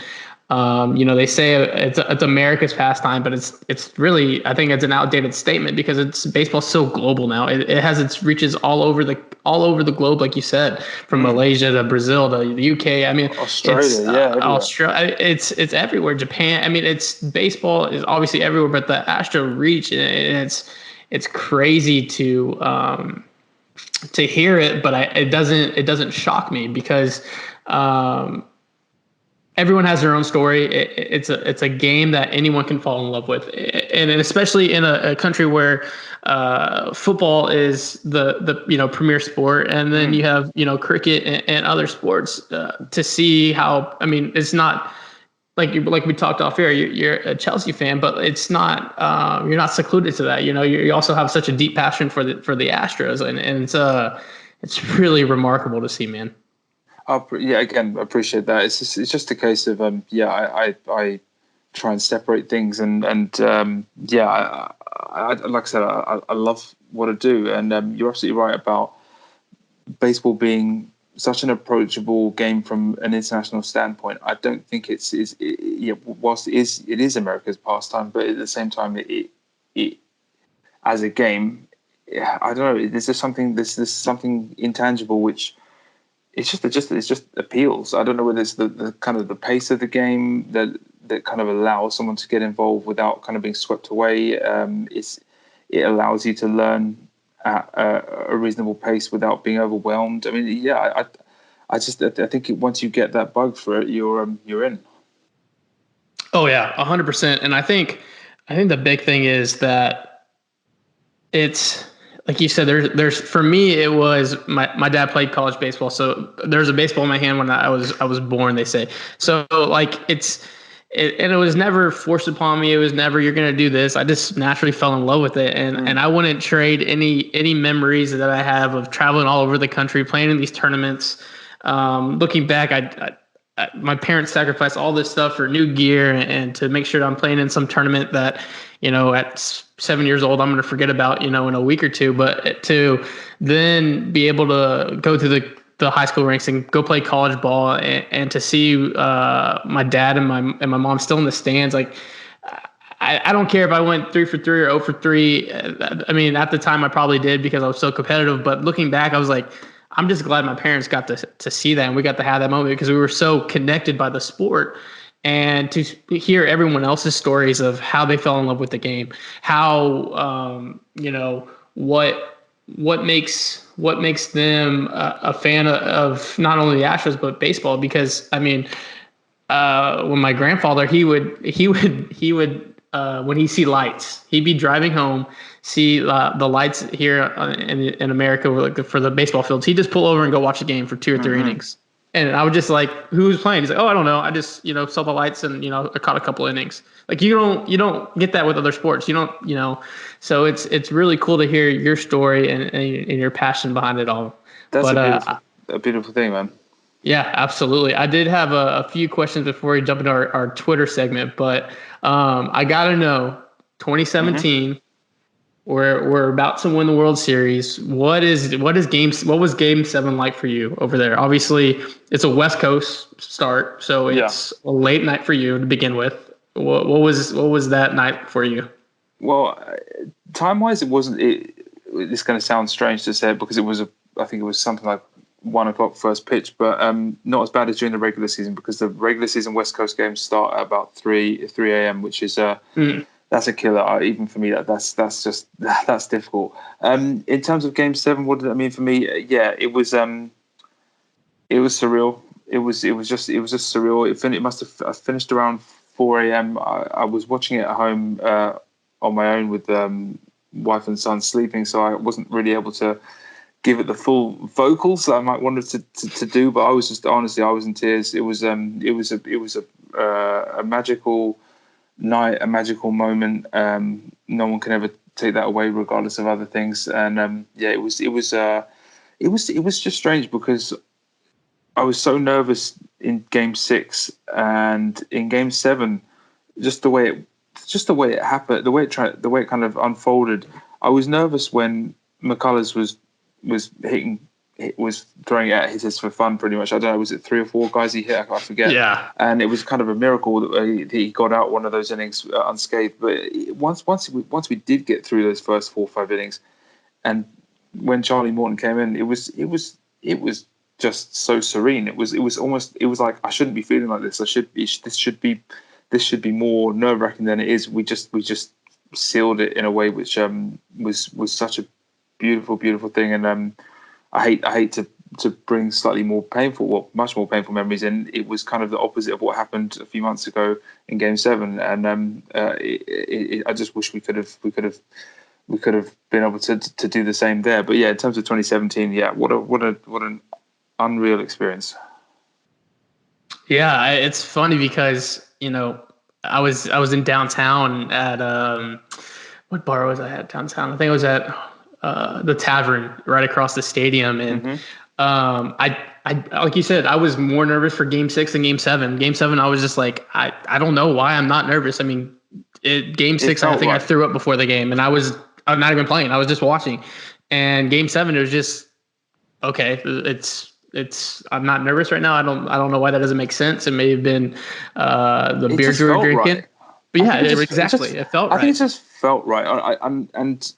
they say it's America's pastime, but it's really, I think it's an outdated statement, because baseball's so global now. It has its reaches all over the globe, like you said, from Malaysia to Brazil to the UK. I mean, Australia, Australia, it's everywhere. Japan. I mean, baseball is obviously everywhere, but the Astro reach, and it's crazy to hear it, but it doesn't shock me, because everyone has their own story. It's a game that anyone can fall in love with, and especially in a country where football is the premier sport, and then you have cricket and other sports. To see how, I mean, it's not like we talked off air, you're a Chelsea fan, but it's not you're not secluded to that. You also have such a deep passion for the Astros, and it's really remarkable to see, man. Yeah, again, I appreciate that. It's just a case of I try and separate things, and yeah, I like I said, I love what I do, and you're absolutely right about baseball being such an approachable game from an international standpoint. I don't think whilst it is America's pastime, but at the same time, it as a game, I don't know. There's just something intangible which it's just appeals. I don't know whether it's the kind of the pace of the game that kind of allows someone to get involved without kind of being swept away. It allows you to learn at a reasonable pace without being overwhelmed. I mean, yeah, I think once you get that bug for it, you're in. Oh yeah, 100%. And I think the big thing is that it's like you said. There's for me, it was my dad played college baseball, so there's a baseball in my hand when I was born. They say so. Like and it was never forced upon me. It was never, you're going to do this. I just naturally fell in love with it. And I wouldn't trade any memories that I have of traveling all over the country, playing in these tournaments. Looking back, my parents sacrificed all this stuff for new gear and to make sure that I'm playing in some tournament that, at 7 years old, I'm going to forget about, in a week or two. But to then be able to go to the high school ranks and go play college ball and to see my dad and my mom still in the stands. Like, I don't care if I went 3 for 3 or 0 for 3. I mean, at the time I probably did because I was so competitive, but looking back, I was like, I'm just glad my parents got to see that and we got to have that moment because we were so connected by the sport. And to hear everyone else's stories of how they fell in love with the game, how, what makes them a fan of not only the Astros but baseball? Because I mean, when my grandfather he would when he see lights, he'd be driving home, see the lights here in America for the baseball fields. He'd just pull over and go watch the game for 2 or 3 innings. And I would just like, who's playing? He's like, oh, I don't know. I just, saw the lights and, I caught a couple innings. Like you don't get that with other sports. You don't, so it's really cool to hear your story and your passion behind it all. That's a beautiful thing, man. Yeah, absolutely. I did have a few questions before we jump into our Twitter segment, but I got to know 2017, we're about to win the World Series. What was Game 7 like for you over there? Obviously, it's a West Coast start, so it's a late night for you to begin with. What was that night for you? Well, time-wise, it wasn't. It's going to sound strange to say it because I think it was something like 1 o'clock first pitch, but not as bad as during the regular season because the regular season West Coast games start at about 3 a.m., which is that's a killer. Even for me, that's difficult. In terms of Game 7, what did that mean for me? It was surreal. It was just surreal. It must have finished around 4 a.m. I was watching it at home on my own with wife and son sleeping, so I wasn't really able to give it the full vocals that I might wanted to do. But I was just honestly, I was in tears. It was a magical night, a magical moment. No one can ever take that away, regardless of other things. And it was just strange because I was so nervous in Game 6 and in Game 7, just the way it happened, the way it kind of unfolded. I was nervous when McCullers was throwing it at hitters for fun, pretty much. I don't know, was it 3 or 4 guys he hit? I forget. Yeah. And it was kind of a miracle that he got out one of those innings unscathed. But once we did get through those first 4 or 5 innings, and when Charlie Morton came in, it was just so serene. It was like I shouldn't be feeling like this. This should be more nerve-wracking than it is. We just sealed it in a way which was such a beautiful thing. And I hate to bring slightly more painful, well, much more painful memories in. It was kind of the opposite of what happened a few months ago in Game 7, and I just wish we could have been able to do the same there. But yeah, in terms of 2017, what an unreal experience. Yeah, it's funny because I was in downtown at what bar was I at downtown? I think I was at the Tavern right across the stadium, and I like you said, I was more nervous for Game 6 than Game 7. Game 7, I was just like, I don't know why I'm not nervous. I mean, Game 6, I think I threw up before the game, and I'm not even playing. I was just watching, and Game 7, it was just okay. I'm not nervous right now. I don't know why that doesn't make sense. It may have been the beers we were drinking, right. But yeah, exactly. It felt right. I think it just felt right. And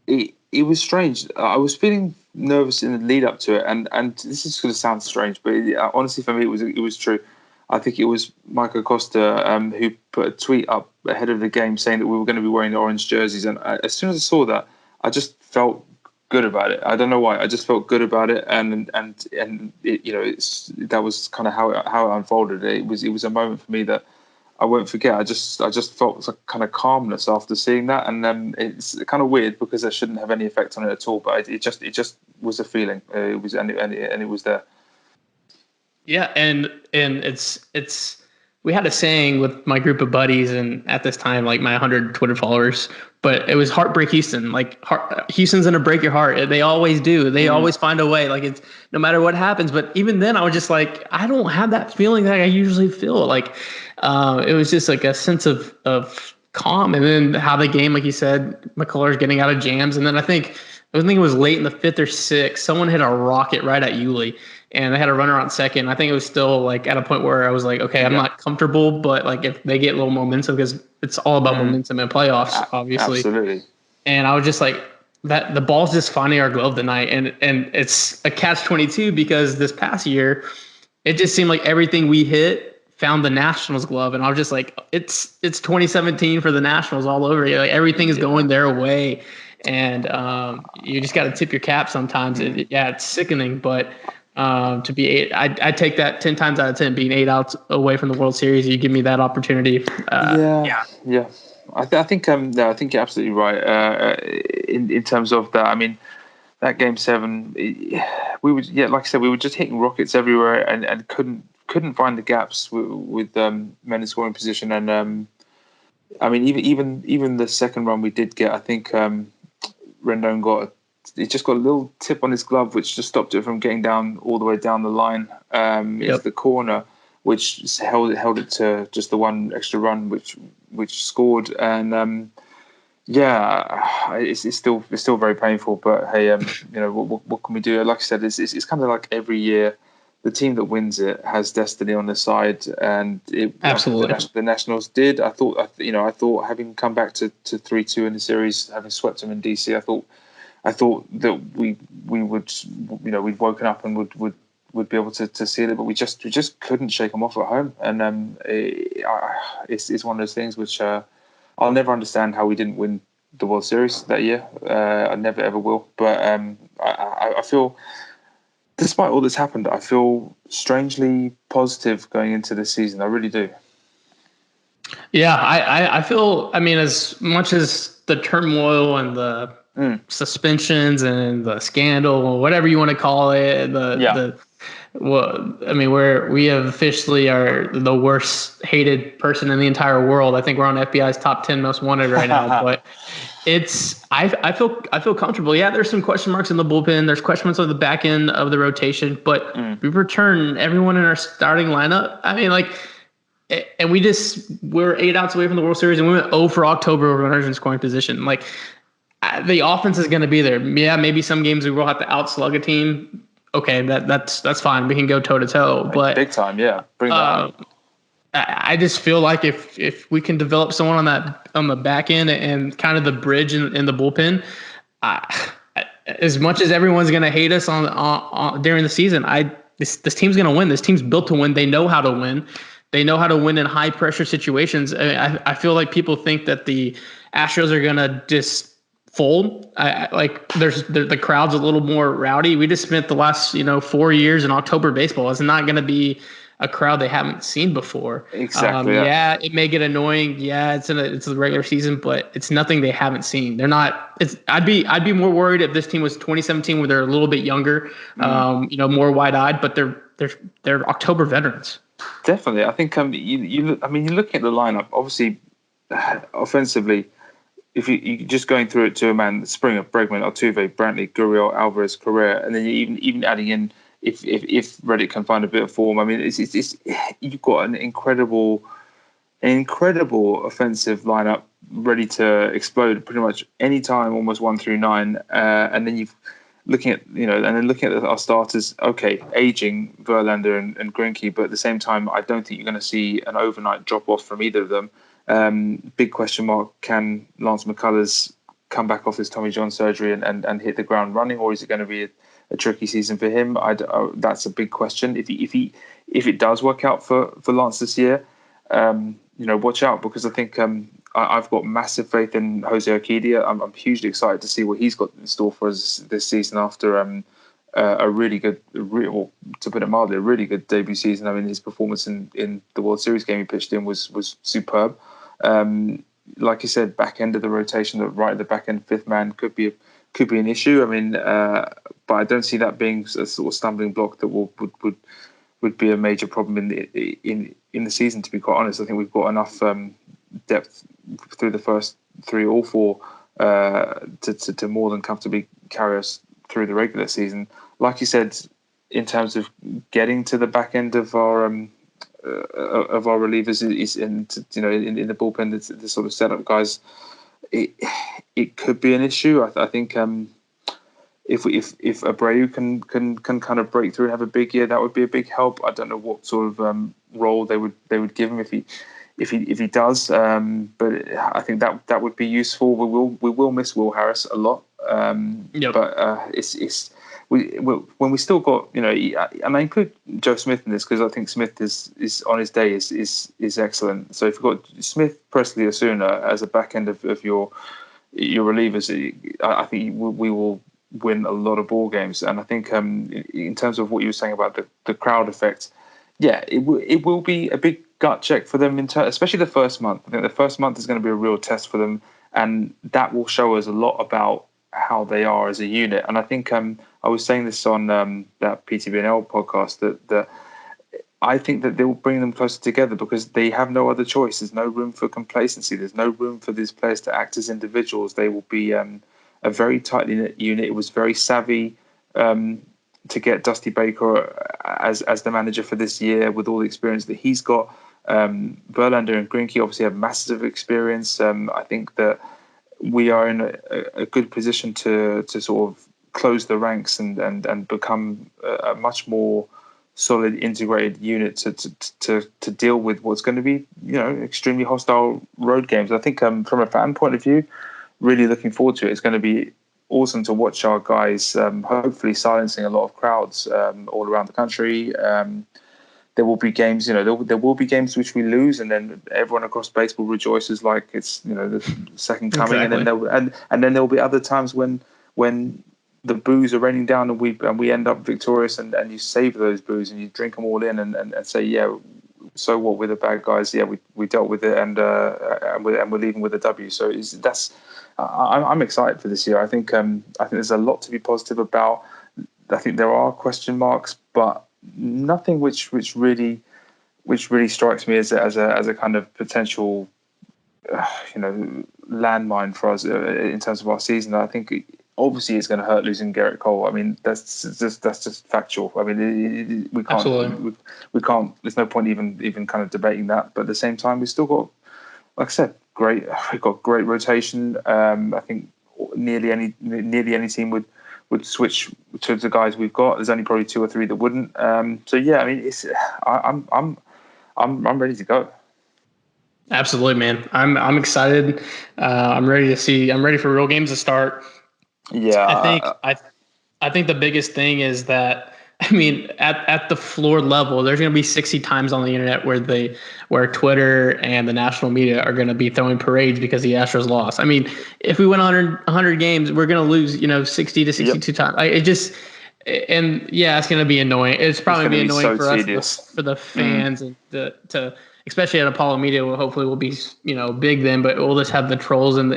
it was strange. I was feeling nervous in the lead up to it, and this is going to sound strange, but honestly, for me, it was true. I think it was Michael Costa who put a tweet up ahead of the game saying that we were going to be wearing orange jerseys, and as soon as I saw that, I just felt good about it. I don't know why. I just felt good about it, and it, that was kind of how it unfolded. It was a moment for me that I won't forget. I just felt like kind of calmness after seeing that, and it's kind of weird because I shouldn't have any effect on it at all. But it just was a feeling. It was and it was there. Yeah, and it's we had a saying with my group of buddies, and at this time, like my 100 Twitter followers, but it was heartbreak Houston. Like Houston's gonna break your heart. They always do. They always find a way. Like it's no matter what happens. But even then, I was just like, I don't have that feeling that I usually feel. Like it was just like a sense of calm. And then how the game, like you said, McCullers getting out of jams, and then I think it was late in the 5th or 6th. Someone hit a rocket right at Yuli, and they had a runner on second. I think it was still like at a point where I was like, okay, I'm not comfortable, but like if they get a little momentum, because it's all about momentum in playoffs, obviously. Absolutely. And I was just like, that the ball's just finding our glove tonight, and it's a catch-22 because this past year, it just seemed like everything we hit found the Nationals glove, and I was just like, it's 2017 for the Nationals all over. Like everything is going their way. And you just got to tip your cap sometimes. It's sickening, but to be 8, I take that 10 times out of 10. Being 8 outs away from the World Series, you give me that opportunity. Yeah. I think you're absolutely right. In terms of that, I mean, that Game 7, we would like I said, we were just hitting rockets everywhere and couldn't find the gaps with men in scoring position. And I mean, even the second run we did get, I think. Rendon just got a little tip on his glove, which just stopped it from getting down all the way down the line into the corner, which held it to just the one extra run, which scored. And it's still very painful. But hey, what can we do? Like I said, it's kind of like every year, the team that wins it has destiny on their side, and absolutely the Nationals did. I thought having come back to 3-2 in the series, having swept them in DC, I thought that we would, we'd woken up and would be able to seal it, but we just couldn't shake them off at home, and it's one of those things which I'll never understand how we didn't win the World Series that year. I never ever will, but I feel. Despite all that's happened, I feel strangely positive going into this season. I really do. Yeah, I feel, I mean, as much as the turmoil and the suspensions and the scandal, or whatever you want to call it, we have officially are the worst hated person in the entire world. I think we're on FBI's top 10 most wanted right now, but I feel comfortable. Yeah, there's some question marks in the bullpen. There's question marks on the back end of the rotation, but we return everyone in our starting lineup. I mean, like, and we're 8 outs away from the World Series, and we went 0 for October with runners in scoring position. Like, the offense is going to be there. Yeah, maybe some games we will have to outslug a team. Okay, that's fine. We can go toe to toe, but big time, yeah. Bring that on. I just feel like if we can develop someone on the back end and kind of the bridge in the bullpen, as much as everyone's going to hate us on during the season, this team's going to win. This team's built to win. They know how to win. They know how to win in high pressure situations. I feel like people think that the Astros are going to just fold. The crowd's a little more rowdy. We just spent the last 4 years in October baseball. It's not going to be a crowd they haven't seen before. Exactly. Yeah, it may get annoying. Yeah, it's the regular season, but it's nothing they haven't seen. They're not. I'd be more worried if this team was 2017, where they're a little bit younger, more wide-eyed, but they're October veterans. Definitely. I think you're looking at the lineup. Obviously, offensively, if you just going through it to a man, Springer, Bregman, Altuve, Brantley, Gurriel, Alvarez, Correa, and then you even adding in if Reddick can find a bit of form. I mean, it's you've got an incredible offensive lineup ready to explode pretty much any time, almost 1 through 9, and then you've looking at our starters. Okay, aging Verlander and Greinke, but at the same time, I don't think you're going to see an overnight drop off from either of them. Big question mark: can Lance McCullers come back off his Tommy John surgery and hit the ground running, or is it going to be a tricky season for him? That's a big question. If it does work out for Lance this year, watch out, because I think I've got massive faith in Jose Urquidy. I'm hugely excited to see what he's got in store for us this season after a really good, to put it mildly, a really good debut season. I mean, his performance in the World Series game he pitched in was superb. Like you said, back end of the rotation, right at the back end, fifth man could be an issue. I mean, but I don't see that being a sort of stumbling block that would be a major problem in the season. To be quite honest, I think we've got enough depth through the first 3 or 4 to more than comfortably carry us through the regular season. Like you said, in terms of getting to the back end of our relievers is in the bullpen, the sort of setup guys, it could be an issue. I think if Abreu can kind of break through and have a big year, that would be a big help. I don't know what sort of role they would give him if he does, but I think that would be useful. We will miss Will Harris a lot, but it's when we still got, and I include Joe Smith in this because I think Smith is on his day is excellent. So if you've got Smith, Presley, Osuna as a back end of your relievers, I think we will win a lot of ball games. And I think in terms of what you were saying about the crowd effect, it will be a big gut check for them, especially the first month. I think the first month is going to be a real test for them, and that will show us a lot about how they are as a unit. And I think I was saying this on that PTBNL podcast that I think that they will bring them closer together because they have no other choice. There's no room for complacency. There's no room for these players to act as individuals. They will be a very tightly knit unit. It was very savvy to get Dusty Baker as the manager for this year with all the experience that he's got. Verlander and Greinke obviously have massive experience. I think that we are in a good position to sort of close the ranks and become a much more solid integrated unit to deal with what's going to be extremely hostile road games. I think from a fan point of view, really looking forward to it. It's going to be awesome to watch our guys hopefully silencing a lot of crowds all around the country. There will be games, there will be games which we lose, and then everyone across baseball rejoices like it's the second coming. Exactly. And then there will be other times when the boos are raining down and we end up victorious, and you savor those boos and you drink them all in and say, so what, we're the bad guys. We dealt with it, and we're leaving with a W. So I'm excited for this year. I think there's a lot to be positive about. I think there are question marks, but nothing which really strikes me as a kind of potential landmine for us in terms of our season. I think obviously it's going to hurt losing Garrett Cole. I mean, that's just factual. I mean, we can't. Absolutely. We can't. There's no point even kind of debating that. But at the same time, we've still got, like I said, we've got great rotation. I think nearly any team would switch to the guys we've got. There's only probably 2 or 3 that wouldn't. I mean, I'm ready to go. Absolutely, man. I'm excited. I'm ready to see. I'm ready for real games to start. Yeah, I think the biggest thing is that, I mean, at the floor level, there's going to be 60 times on the internet where Twitter and the national media are going to be throwing parades because the Astros lost. I mean, if we win 100 games, we're going to lose, 60 to 62 times. It's going to be annoying. It's probably be annoying for us, for the fans, and to especially at Apollo Media. Hopefully we'll be big then, but we'll just have the trolls in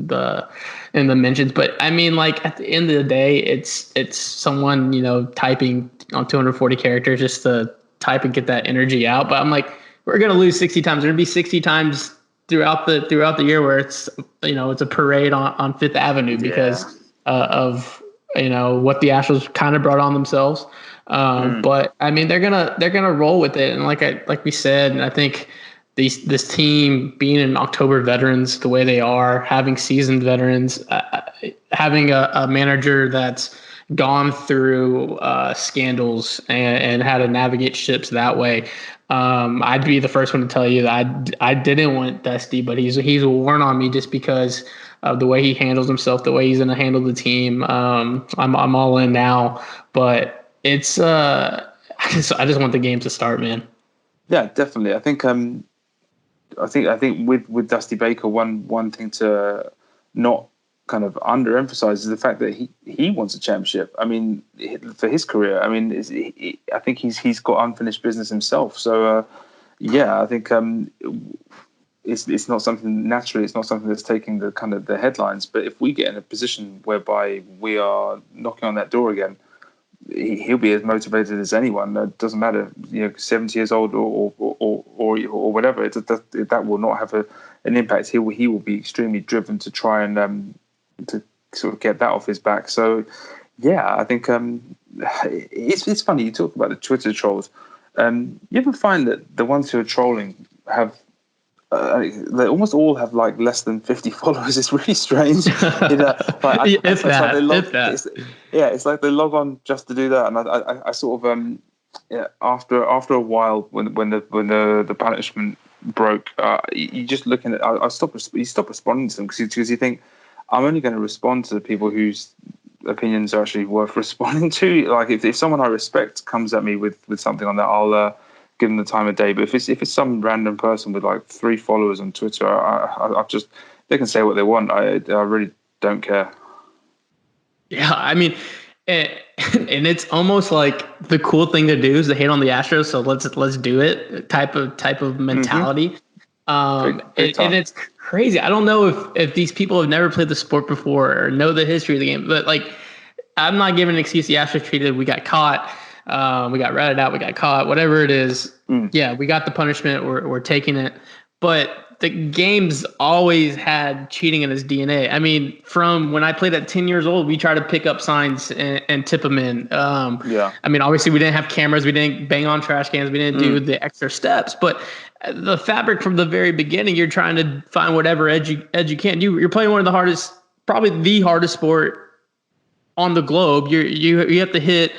the mentions. But I mean, like, at the end of the day, it's someone typing on 240 characters just to type and get that energy out. But I'm like, we're going to lose 60 times. There's going to be 60 times throughout the year where it's, it's a parade on Fifth Avenue because of, what the Astros kind of brought on themselves. But I mean, they're gonna roll with it. And like we said, and I think this team being in October veterans the way they are, having seasoned veterans, having a manager that's gone through scandals and how to navigate ships that way. I'd be the first one to tell you that I didn't want Dusty, but he's worn on me just because of the way he handles himself, the way he's going to handle the team. I'm all in now, but it's I just want the game to start, man. Yeah, definitely. I think with Dusty Baker, one thing to not kind of underemphasize is the fact that he wants a championship. I mean, for his career, I mean, I think he's got unfinished business himself. So I think it's not something naturally. It's not something that's taking the kind of the headlines. But if we get in a position whereby we are knocking on that door again, he'll be as motivated as anyone. It doesn't matter, 70 years old or whatever. That will not have an impact. He will be extremely driven to try and to sort of get that off his back. So, yeah, I think it's funny. You talk about the Twitter trolls. You ever find that the ones who are trolling have they almost all have like less than 50 followers? It's really strange. It's like they log on just to do that. And I sort of after a while when the punishment broke, you just looking at you stop responding to them because you think, I'm only going to respond to the people whose opinions are actually worth responding to. Like if someone I respect comes at me with something on that, I'll give them the time of day. But if it's some random person with like 3 followers on Twitter, I just, they can say what they want. I really don't care. Yeah, I mean, and it's almost like the cool thing to do is to hate on the Astros. So let's do it type of mentality. And it's crazy. I don't know if these people have never played the sport before or know the history of the game, but like, I'm not giving an excuse. The Astros treated, we got caught. We got ratted out. We got caught. Whatever it is. Yeah, we got the punishment. We're taking it. But the game's always had cheating in its DNA. I mean, from when I played at 10 years old, we tried to pick up signs and tip them in. I mean, obviously, we didn't have cameras. We didn't bang on trash cans. We didn't do the extra steps. But the fabric from the very beginning, you're trying to find whatever edge you can. You're playing one of the hardest, probably the hardest sport on the globe. You have to hit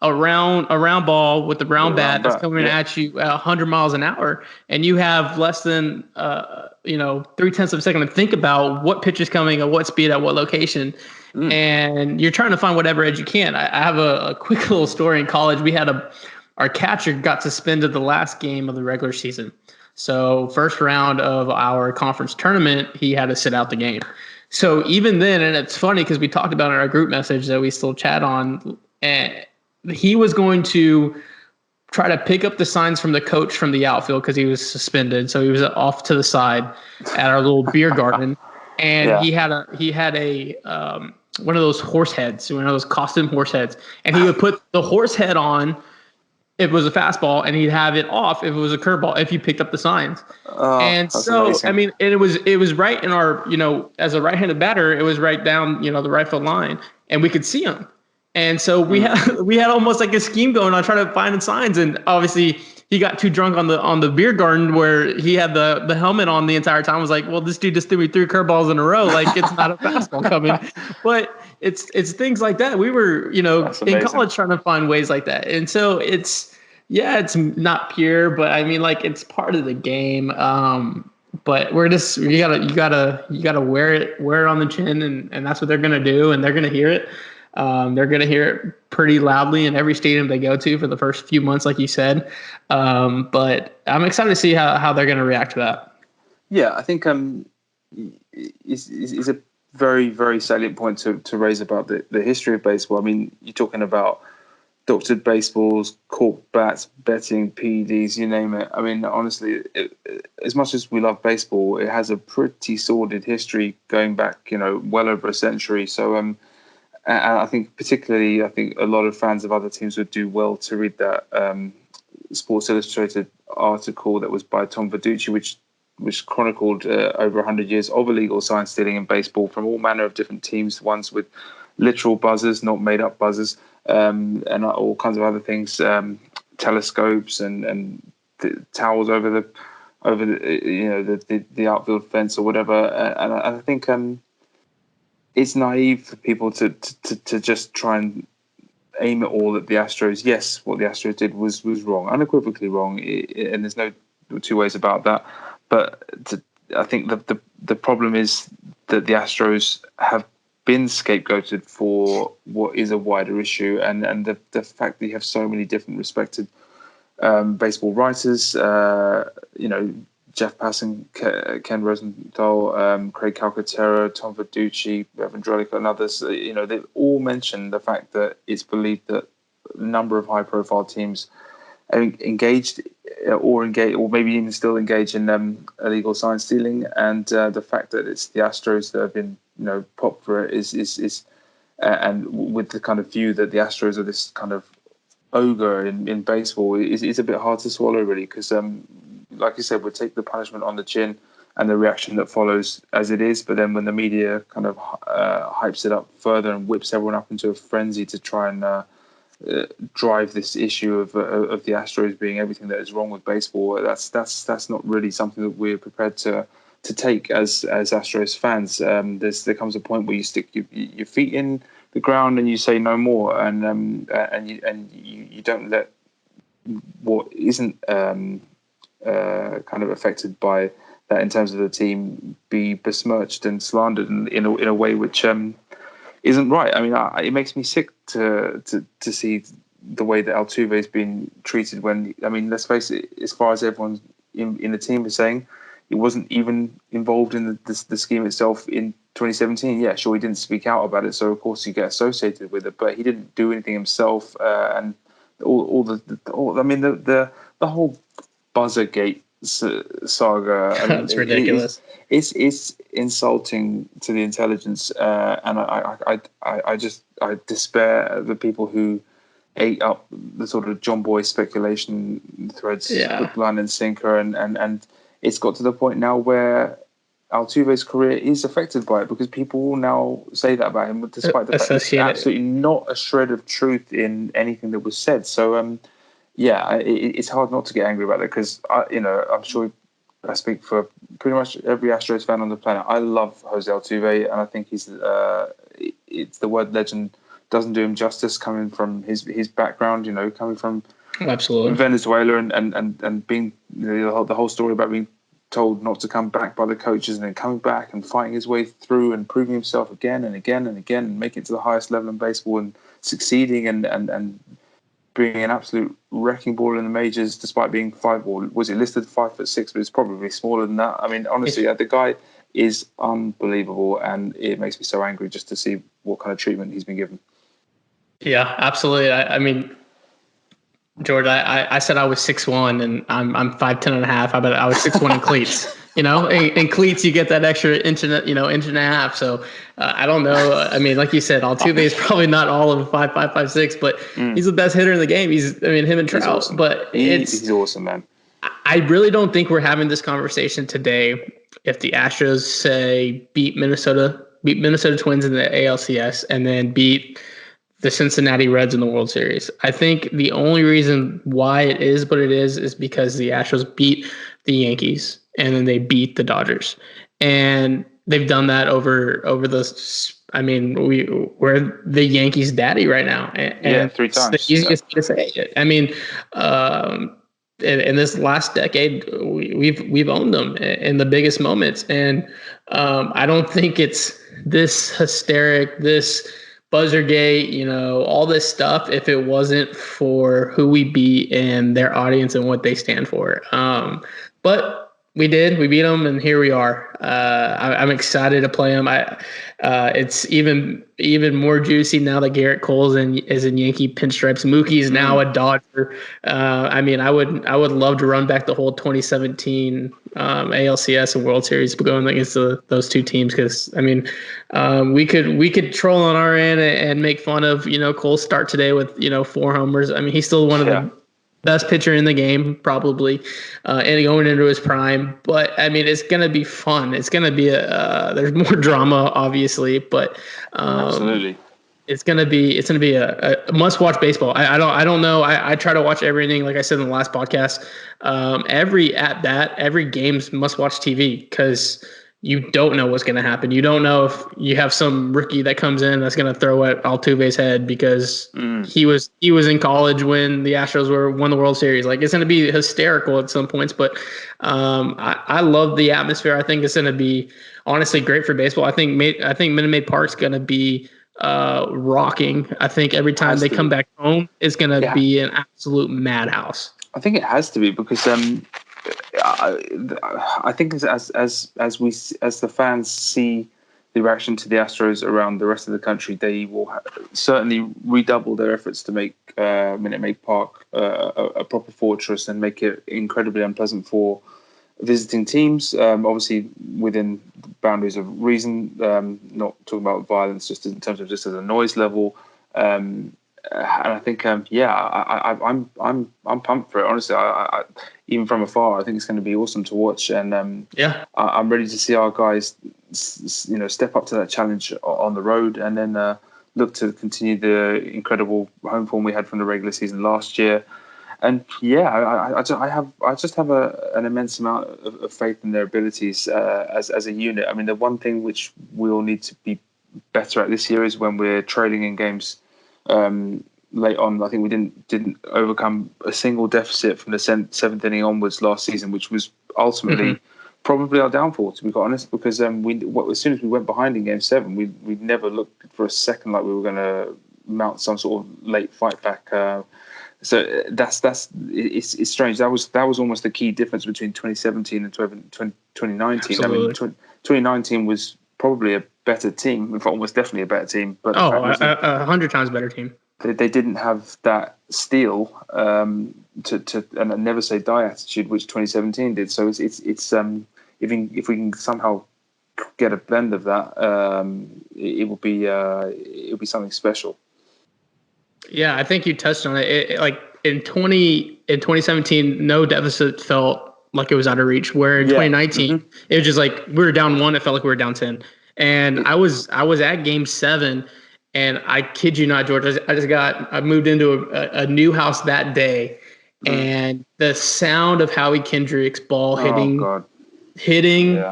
a round ball with the round bat that's coming at you at 100 miles an hour, and you have less than 0.3 of a second to think about what pitch is coming at what speed at what location, and you're trying to find whatever edge you can. I have a quick little story. In college, we had our catcher got suspended the last game of the regular season. So first round of our conference tournament, he had to sit out the game. So even then, and it's funny because we talked about in our group message that we still chat on, and he was going to try to pick up the signs from the coach from the outfield because he was suspended. So he was off to the side at our little beer garden, and he had a one of those horse heads, one of those costume horse heads, and he would put the horse head on if it was a fastball, and he'd have it off if it was a curveball, if you picked up the signs. And so, amazing. I mean, and it was right in our, as a right-handed batter, it was right down, the right field line, and we could see him. And so we had almost like a scheme going on trying to find the signs. And obviously he got too drunk on the beer garden where he had the helmet on the entire time. I was like, well, this dude just threw me 3 curveballs in a row. Like, it's not a fastball coming. But it's things like that. We were, in college trying to find ways like that. And so it's not pure, but I mean, like, it's part of the game. But we're just, you gotta wear it on the chin, and that's what they're going to do. And they're going to hear it. They're going to hear it pretty loudly in every stadium they go to for the first few months, like you said. But I'm excited to see how they're going to react to that. Yeah, I think is a very, very salient point to raise about the history of baseball. I mean, you're talking about doctored baseballs, corked bats, betting, PEDs, you name it. I mean, honestly, as much as we love baseball, it has a pretty sordid history going back, well over a century. So, and I think particularly, a lot of fans of other teams would do well to read that Sports Illustrated article that was by Tom Verducci, which chronicled over 100 years of illegal sign stealing in baseball from all manner of different teams, ones with literal buzzers, not made up buzzers, and all kinds of other things, telescopes and towels over the the outfield fence or whatever. And I think it's naive for people to just try and aim it all at the Astros. Yes, what the Astros did was wrong, unequivocally wrong, and there's no two ways about that. But I think the problem is that the Astros have been scapegoated for what is a wider issue, and the fact that you have so many different respected baseball writers, Jeff Passan, Ken Rosenthal, Craig Calcaterra, Tom Verducci, Evan Drellick, and others, they all mention the fact that it's believed that a number of high-profile teams are engaged or maybe even still engage in illegal sign stealing, and the fact that it's the Astros that have been popped for it is and with the kind of view that the Astros are this kind of ogre in baseball is a bit hard to swallow, really, because like you said, we'll take the punishment on the chin and the reaction that follows as it is, but then when the media kind of hypes it up further and whips everyone up into a frenzy to try and drive this issue of the Astros being everything that is wrong with baseball, that's not really something that we're prepared to take as Astros fans. There comes a point where you stick your feet in the ground and you say no more, and you don't let what isn't kind of affected by that in terms of the team be besmirched and slandered in a way which isn't right. I mean, it makes me sick to see the way that Altuve has been treated. When, I mean, let's face it, as far as everyone in the team is saying, he wasn't even involved in the scheme itself in 2017. Yeah, sure, he didn't speak out about it, so of course you get associated with it, but he didn't do anything himself. And the whole Buzzergate saga. I mean, it's ridiculous. It's insulting to the intelligence, and I despair at the people who ate up the sort of John Boy speculation threads, with line and sinker, and it's got to the point now where Altuve's career is affected by it, because people will now say that about him, despite the fact that there's absolutely not a shred of truth in anything that was said. So, it's hard not to get angry about it, because I'm sure I speak for pretty much every Astros fan on the planet. I love Jose Altuve, and I think he's it's the word legend doesn't do him justice, coming from his background. Coming from absolutely Venezuela and being the whole story about being told not to come back by the coaches, and then coming back and fighting his way through and proving himself again and again and again, and making it to the highest level in baseball and succeeding and being an absolute wrecking ball in the majors, despite being was it listed 5'6", but it's probably smaller than that. I mean, honestly, the guy is unbelievable, and it makes me so angry just to see what kind of treatment he's been given. Yeah, absolutely. I mean, George, I said I was 6'1", and I'm 5'10" and a half. I bet I was 6'1" in cleats. In cleats you get that extra inch and a half. So I don't know. I mean, like you said, Altuve is probably not all of 5'5", 5'6", but he's the best hitter in the game. Him and Trout. Awesome. But he's awesome, man. I really don't think we're having this conversation today if the Astros say beat Minnesota Twins in the ALCS and then beat the Cincinnati Reds in the World Series. I think the only reason why it is what it is because the Astros beat the Yankees and then they beat the Dodgers, and they've done that over the. I mean, we're the Yankees' daddy right now, and 3 times. It's the easiest to say it. I mean, in this last decade, we've owned them in the biggest moments, and I don't think it's this hysteric, this Buzzergate, all this stuff, if it wasn't for who we beat and their audience and what they stand for. But we beat them, and here we are. I'm excited to play them. It's even more juicy now that Garrett Cole is in Yankee pinstripes. Mookie is now a Dodger. I mean, I would love to run back the whole 2017 ALCS and World Series going against those two teams, because I mean, we could troll on our end and make fun of Cole's start today with 4 homers. I mean, he's still one of the best pitcher in the game, probably, and going into his prime. But I mean, it's gonna be fun. It's gonna be there's more drama, obviously, but Absolutely. it's gonna be a must watch baseball. I don't know. I try to watch every inning, like I said in the last podcast. Every at bat, every game's must watch TV because you don't know what's going to happen. You don't know if you have some rookie that comes in that's going to throw at Altuve's head because he was in college when the Astros won the World Series. Like, it's going to be hysterical at some points, but I love the atmosphere. I think it's going to be honestly great for baseball. I think Minute Maid Park's going to be rocking. I think every time they come back home, it's going to be an absolute madhouse. I think it has to be because I think as the fans see the reaction to the Astros around the rest of the country, they will certainly redouble their efforts to make Minute Maid Park a proper fortress and make it incredibly unpleasant for visiting teams. Obviously, within the boundaries of reason, not talking about violence, just in terms of just as a noise level. And I think, I'm pumped for it. Honestly, I even from afar, I think it's going to be awesome to watch. And I'm ready to see our guys, step up to that challenge on the road, and then look to continue the incredible home form we had from the regular season last year. And I just have an immense amount of faith in their abilities as a unit. I mean, the one thing which we all need to be better at this year is when we're trailing in games. Late on, I think we didn't overcome a single deficit from the seventh inning onwards last season, which was ultimately probably our downfall, to be quite honest. Because as soon as we went behind in Game 7, we never looked for a second like we were going to mount some sort of late fight back. So it's strange. That was almost the key difference between 2017 and 2019. Absolutely. I mean, 2019 was probably a better team, in fact, almost definitely a better team. But 100 times better team. They didn't have that steel to and a never say die attitude, which 2017 did. So it's if we can somehow get a blend of that, it will be something special. Yeah, I think you touched on it. Like in 2017, no deficit felt like it was out of reach. Where in 2019, it was just like we were down 1. It felt like we were down 10. And I was at Game 7, and I kid you not, George, I moved into a new house that day, and the sound of Howie Kendrick's ball hitting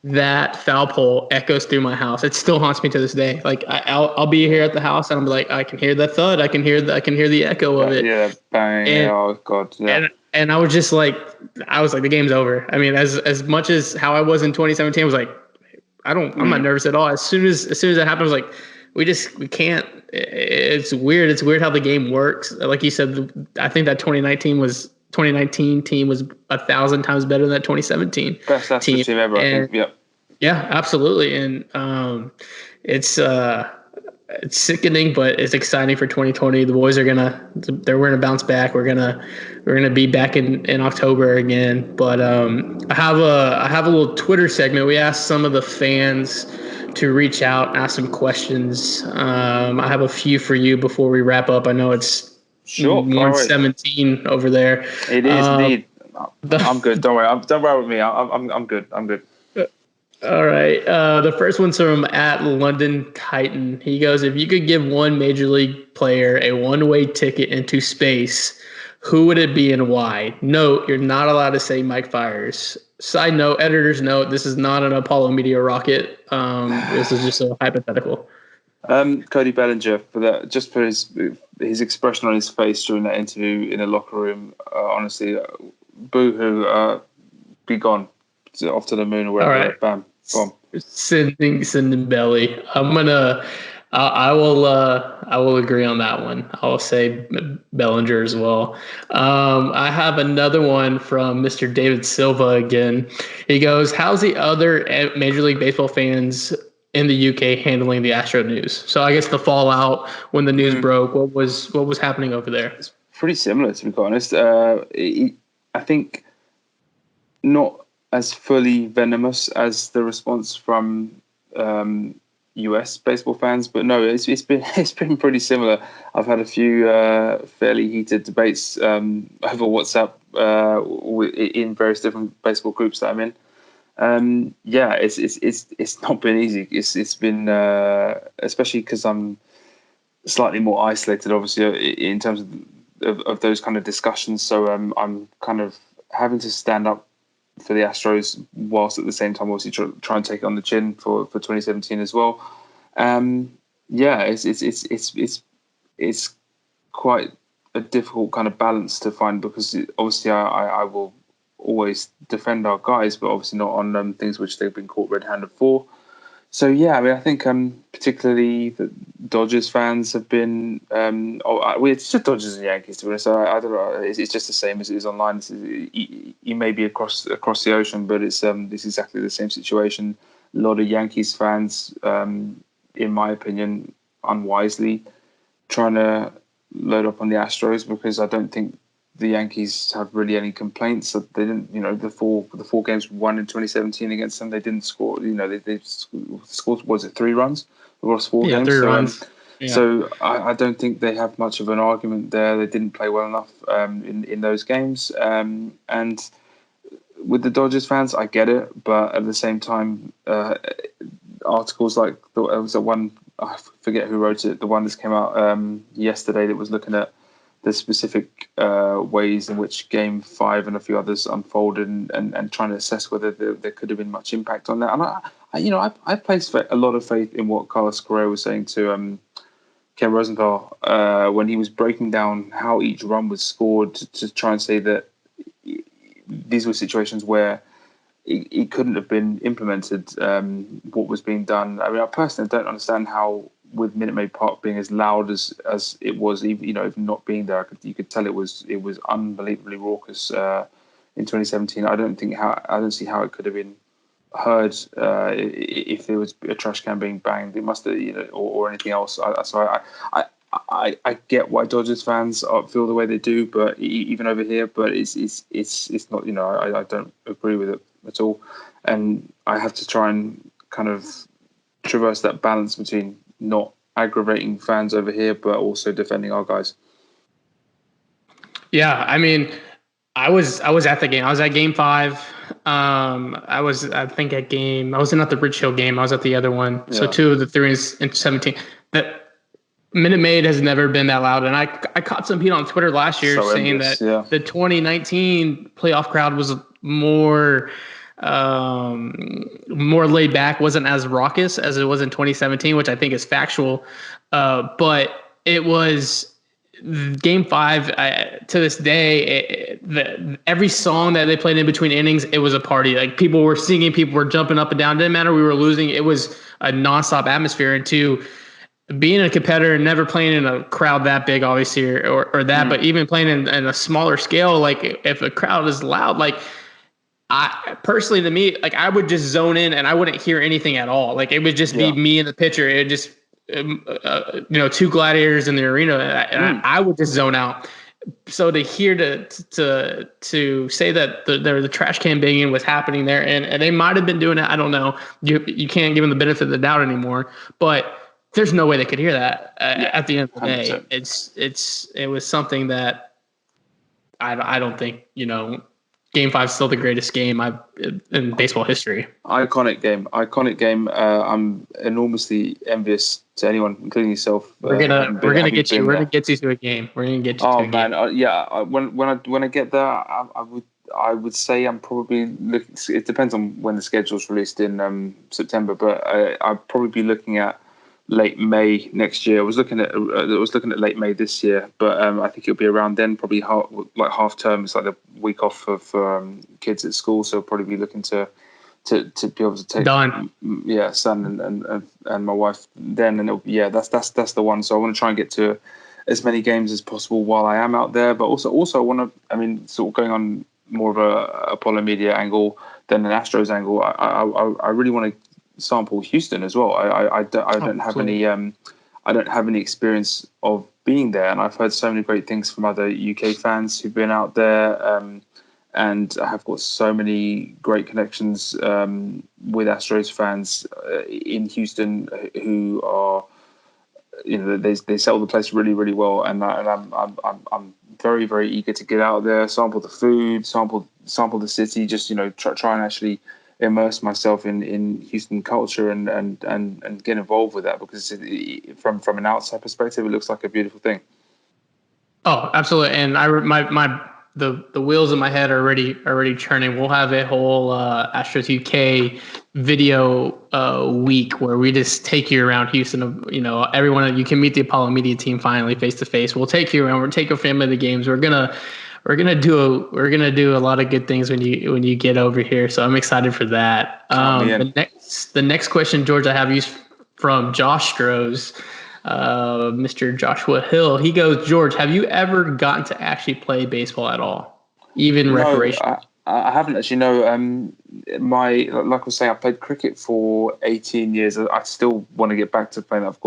that foul pole echoes through my house. It still haunts me to this day. Like I'll be here at the house, and I'm like, I can hear the thud. I can hear the echo of it. Yeah, bang. And, oh God. Yeah. And I was like, the game's over. I mean, as much as how I was in 2017, I was like, I'm not nervous at all. As soon as that happened, I was like, we can't. It's weird. It's weird how the game works. Like you said, I think that 2019 team was 1,000 times better than that 2017 best team ever. I think. Yep. Yeah, absolutely. And it's sickening, but it's exciting for 2020. The boys we're gonna bounce back. We're gonna be back in October again. But I have a little Twitter segment. We asked some of the fans to reach out, ask some questions. I have a few for you before we wrap up. I know it's 1:17 over there. It is indeed. I'm good. Don't worry. Don't worry with me. I'm good. I'm good. All right. The first one's from @LondonTitan. He goes, if you could give one major league player a one-way ticket into space, who would it be and why? Note, you're not allowed to say Mike Fiers. Side note, editor's note, this is not an Apollo Media rocket. This is just a hypothetical. Cody Bellinger, for his expression on his face during that interview in the locker room. Honestly, boo-hoo, be gone. Off to the moon or wherever. Right. Bam. Boom. Sending Belly. I will agree on that one. I'll say Bellinger as well. I have another one from Mr. David Silva again. He goes, how's the other Major League Baseball fans in the UK handling the Astro news? So I guess the fallout when the news broke, what was happening over there? It's pretty similar, to be quite honest. I think not as fully venomous as the response from US baseball fans, but no, it's been pretty similar. I've had a few fairly heated debates over WhatsApp in various different baseball groups that I'm in. It's not been easy. It's been especially because I'm slightly more isolated, obviously, in terms of those kind of discussions. So I'm kind of having to stand up for the Astros whilst at the same time obviously try and take it on the chin for 2017 as well. It's quite a difficult kind of balance to find, because obviously I will always defend our guys, but obviously not on things which they've been caught red-handed for. So yeah, I mean, I think particularly the Dodgers fans have been. It's just Dodgers and Yankees, to be honest. I don't know. It's just the same as it is online. You may be across the ocean, but it's exactly the same situation. A lot of Yankees fans, in my opinion, unwisely trying to load up on the Astros, because I don't think the Yankees have really any complaints. So they didn't, the four games won in 2017 against them, they didn't score. They scored, was it 3 runs across 4 games? 3 runs. So I don't think they have much of an argument there. They didn't play well enough in those games. And with the Dodgers fans, I get it, but at the same time, articles like there was one, I forget who wrote it, the one that came out yesterday that was looking at the specific ways in which Game 5 and a few others unfolded, and trying to assess whether there could have been much impact on that. And I place a lot of faith in what Carlos Correa was saying to Ken Rosenthal when he was breaking down how each run was scored, to try and say that these were situations where it couldn't have been implemented, what was being done. I mean, I personally don't understand how, with Minute Maid Park being as loud as it was, even not being there, you could tell it was unbelievably raucous in 2017. I don't see how it could have been heard if there was a trash can being banged. It must have, or anything else. I get why Dodgers fans feel the way they do, but even over here, but it's not. I don't agree with it at all, and I have to try and kind of traverse that balance between not aggravating fans over here, but also defending our guys. Yeah, I mean, I was at the game. I was at Game 5. I wasn't at the Rich Hill game. I was at the other one. Yeah. So 2 of the 3 in 17. The Minute Maid has never been that loud, and I caught some people on Twitter last year saying that the 2019 playoff crowd was more laid back, wasn't as raucous as it was in 2017, which I think is factual. But it was Game 5 to this day. Every song that they played in between innings, it was a party. Like, people were singing, people were jumping up and down. It didn't matter, we were losing. It was a nonstop atmosphere. And to being a competitor and never playing in a crowd that big, obviously, or that, but even playing in a smaller scale, like, if a crowd is loud, like, I personally, to me, like, I would just zone in and I wouldn't hear anything at all. Like, it would just be me and the pitcher. It would just, 2 gladiators in the arena, and I would just zone out. So to hear to say that the trash can banging was happening there, and they might have been doing it, I don't know. You can't give them the benefit of the doubt anymore, but there's no way they could hear that at the end of the day. 100%. It was something that I don't think, Game 5 is still the greatest game in baseball history. Iconic game. I'm enormously envious to anyone, including yourself. We're gonna get you. We're gonna get you to a game. We're gonna get you. Oh man, when I get there, I would say I'm probably looking. It depends on when the schedule's released in September, but I'd probably be looking at late May next year. I was looking at late May this year, but I think it'll be around then, probably half term. It's like the week off for kids at school, so I'll probably be looking to be able to take son and my wife then, and that's the one. So I want to try and get to as many games as possible while I am out there, but also I want to, I mean, sort of going on more of a Apollo Media angle than an Astros angle. I really want to sample Houston as well. I don't have any experience of being there, and I've heard so many great things from other UK fans who've been out there, and I have got so many great connections with Astros fans in Houston who are, they sell the place really, really well, and I'm very, very eager to get out there, sample the food, sample the city, just try and actually immerse myself in Houston culture and get involved with that, because from an outside perspective, it looks like a beautiful thing. Oh, absolutely. And the wheels in my head are already churning. We'll have a whole Astros UK video week where we just take you around Houston. Everyone, you can meet the Apollo Media team finally face to face. We'll take you around. We'll take your family to the games. We're gonna do a lot of good things when you get over here. So I'm excited for that. The next question, George, I have you from Josh Strohs. Mr. Joshua Hill. He goes, George, have you ever gotten to actually play baseball at all, even recreational? I haven't actually. Like I was saying, I played cricket for 18 years. I still want to get back to playing. I've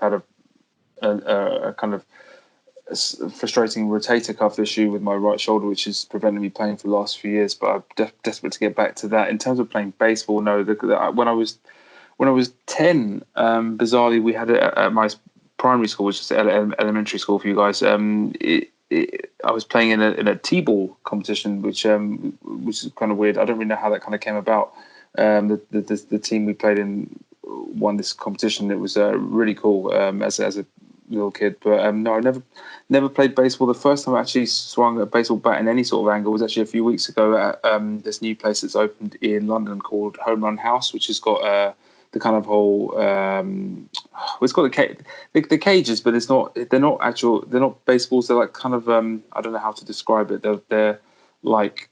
had a kind of frustrating rotator cuff issue with my right shoulder, which has prevented me playing for the last few years. But I'm desperate to get back to that. In terms of playing baseball, no. When I was 10, bizarrely, we had at my primary school, which is elementary school for you guys. I was playing in a T-ball competition, which is kind of weird. I don't really know how that kind of came about. The team we played in won this competition. It was really cool as a little kid. But no, I never played baseball. The first time I actually swung a baseball bat in any sort of angle was actually a few weeks ago at this new place that's opened in London called Home Run House, which has got the kind of whole it's got the cages, but they're not baseballs. They're like kind of I don't know how to describe it. They're like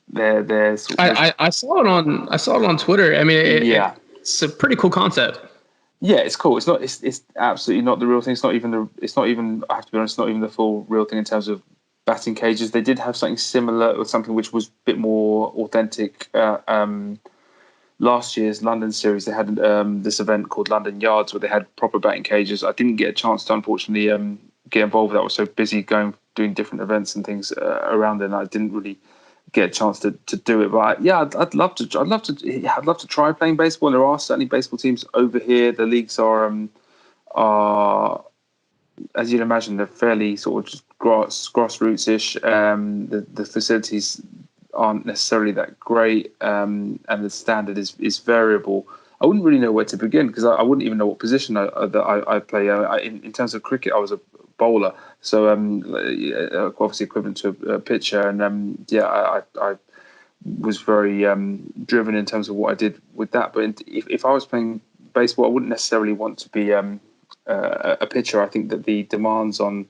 they're sort of, I saw it on Twitter. I mean, it's a pretty cool concept. Yeah, it's cool. It's absolutely not the real thing. It's not even I have to be honest, it's not even the full real thing in terms of batting cages. They did have something similar, or something which was a bit more authentic. Last year's London series, they had this event called London Yards where they had proper batting cages. I didn't get a chance to, unfortunately, get involved with that. I was so busy doing different events and things around there, and I didn't really get a chance to do it. But I'd love to try playing baseball. There are certainly baseball teams over here. The leagues are as you'd imagine, they're fairly sort of just grassroots-ish. The facilities aren't necessarily that great, and the standard is variable. I wouldn't really know where to begin, because I wouldn't even know what position I play. In terms of cricket, I was a bowler, so obviously equivalent to a pitcher, and I was very driven in terms of what I did with that. But if I was playing baseball, I wouldn't necessarily want to be a pitcher. I think that the demands on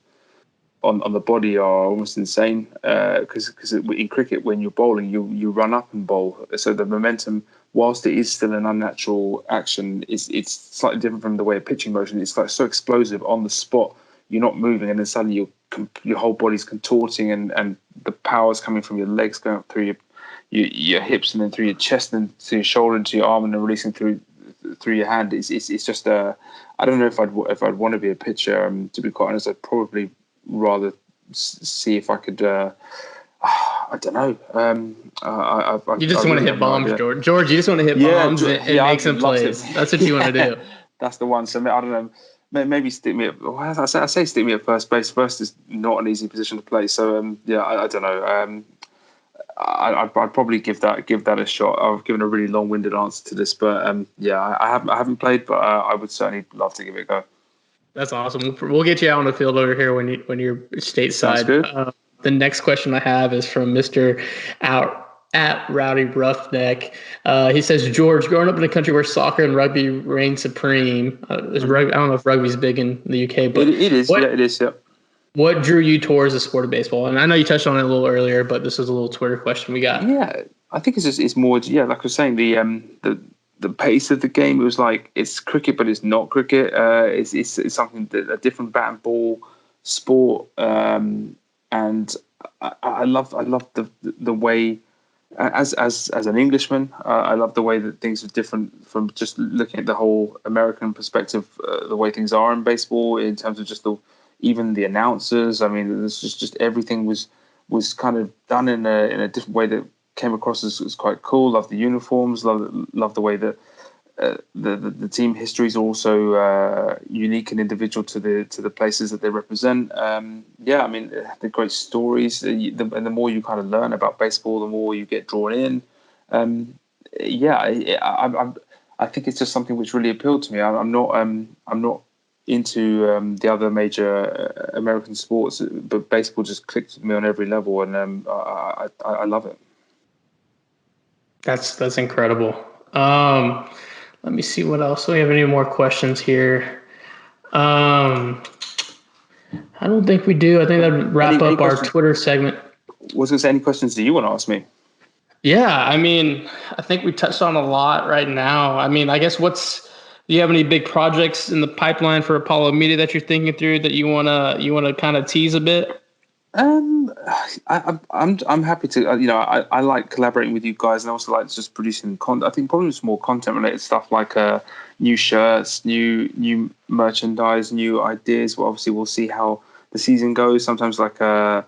the body are almost insane, because in cricket, when you're bowling, you run up and bowl, so the momentum, whilst it is still an unnatural action, it's slightly different from the way of pitching motion. It's like so explosive on the spot. You're not moving, and then suddenly your whole body's contorting, and the power's coming from your legs going up through your hips, and then through your chest, and then to your shoulder, and to your arm, and then releasing through your hand. It's just I don't know if I'd want to be a pitcher. To be quite honest, I'd probably rather see if I could. I don't know. You just want to hit bombs, George. George, you just want to hit bombs and make some plays. That's what you want to do. That's the one. So I don't know. Maybe stick me at. Well, I say stick me at first base. First is not an easy position to play. So I don't know. I'd probably give that a shot. I've given a really long-winded answer to this, but I haven't played, but I would certainly love to give it a go. That's awesome. We'll get you out on the field over here when you're stateside. Good. The next question I have is from Mr. at Rowdy Roughneck. He says, George, growing up in a country where soccer and rugby reign supreme, I don't know if rugby's big in the UK, but it is. It is. Yeah. What drew you towards the sport of baseball? And I know you touched on it a little earlier, but this was a little Twitter question we got. Yeah, I think it's more. Yeah, like I was saying, the pace of the game. It was like it's cricket, but it's not cricket. It's something that a different bat and ball sport. And I love the way, as an Englishman, I love the way that things are different from just looking at the whole American perspective. The way things are in baseball, in terms of just even the announcers. I mean, it's just everything was was kind of done in a different way that came across as quite cool. Love the uniforms. Love the way that the team histories are also unique and individual to the places that they represent. Yeah, I mean, the great stories. And the more you kind of learn about baseball, the more you get drawn in. Yeah, I think it's just something which really appealed to me. I'm not into the other major American sports, but baseball just clicked with me on every level, and I love it. That's incredible. Let me see what else. Do we have any more questions here? I don't think we do. I think that'd wrap up our Twitter segment. Was there any questions do you want to ask me? Yeah, I mean, I think we touched on a lot right now. I mean, I guess do you have any big projects in the pipeline for Apollo Media that you're thinking through that you wanna kind of tease a bit? I'm happy to. I like collaborating with you guys, and I also like just producing content. I think probably just more content related stuff like new shirts, new merchandise, new ideas. Well, obviously we'll see how the season goes. Sometimes like a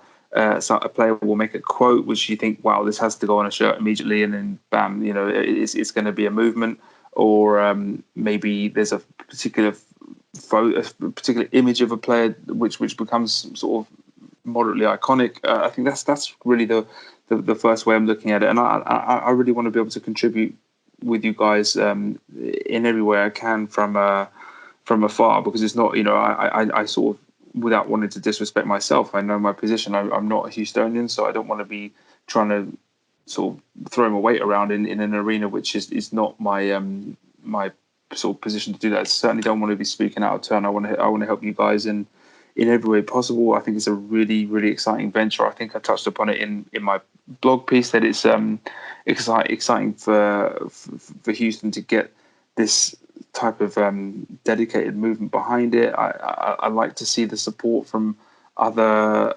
player will make a quote which you think, wow, this has to go on a shirt immediately, and then bam, it's going to be a movement. Or maybe there's a particular photo, a particular image of a player which becomes sort of moderately iconic. I think that's really the first way I'm looking at it, and I really want to be able to contribute with you guys in every way I can from afar, because it's not, I sort of, without wanting to disrespect myself, I know my position. I'm not a Houstonian, so I don't want to be trying to sort of throw my weight around in an arena which is not my my sort of position to do that. I certainly don't want to be speaking out of turn. I want to help you guys in every way possible. I think it's a really, really exciting venture. I think I touched upon it in my blog piece that it's exciting for Houston to get this type of dedicated movement behind it. I like to see the support from other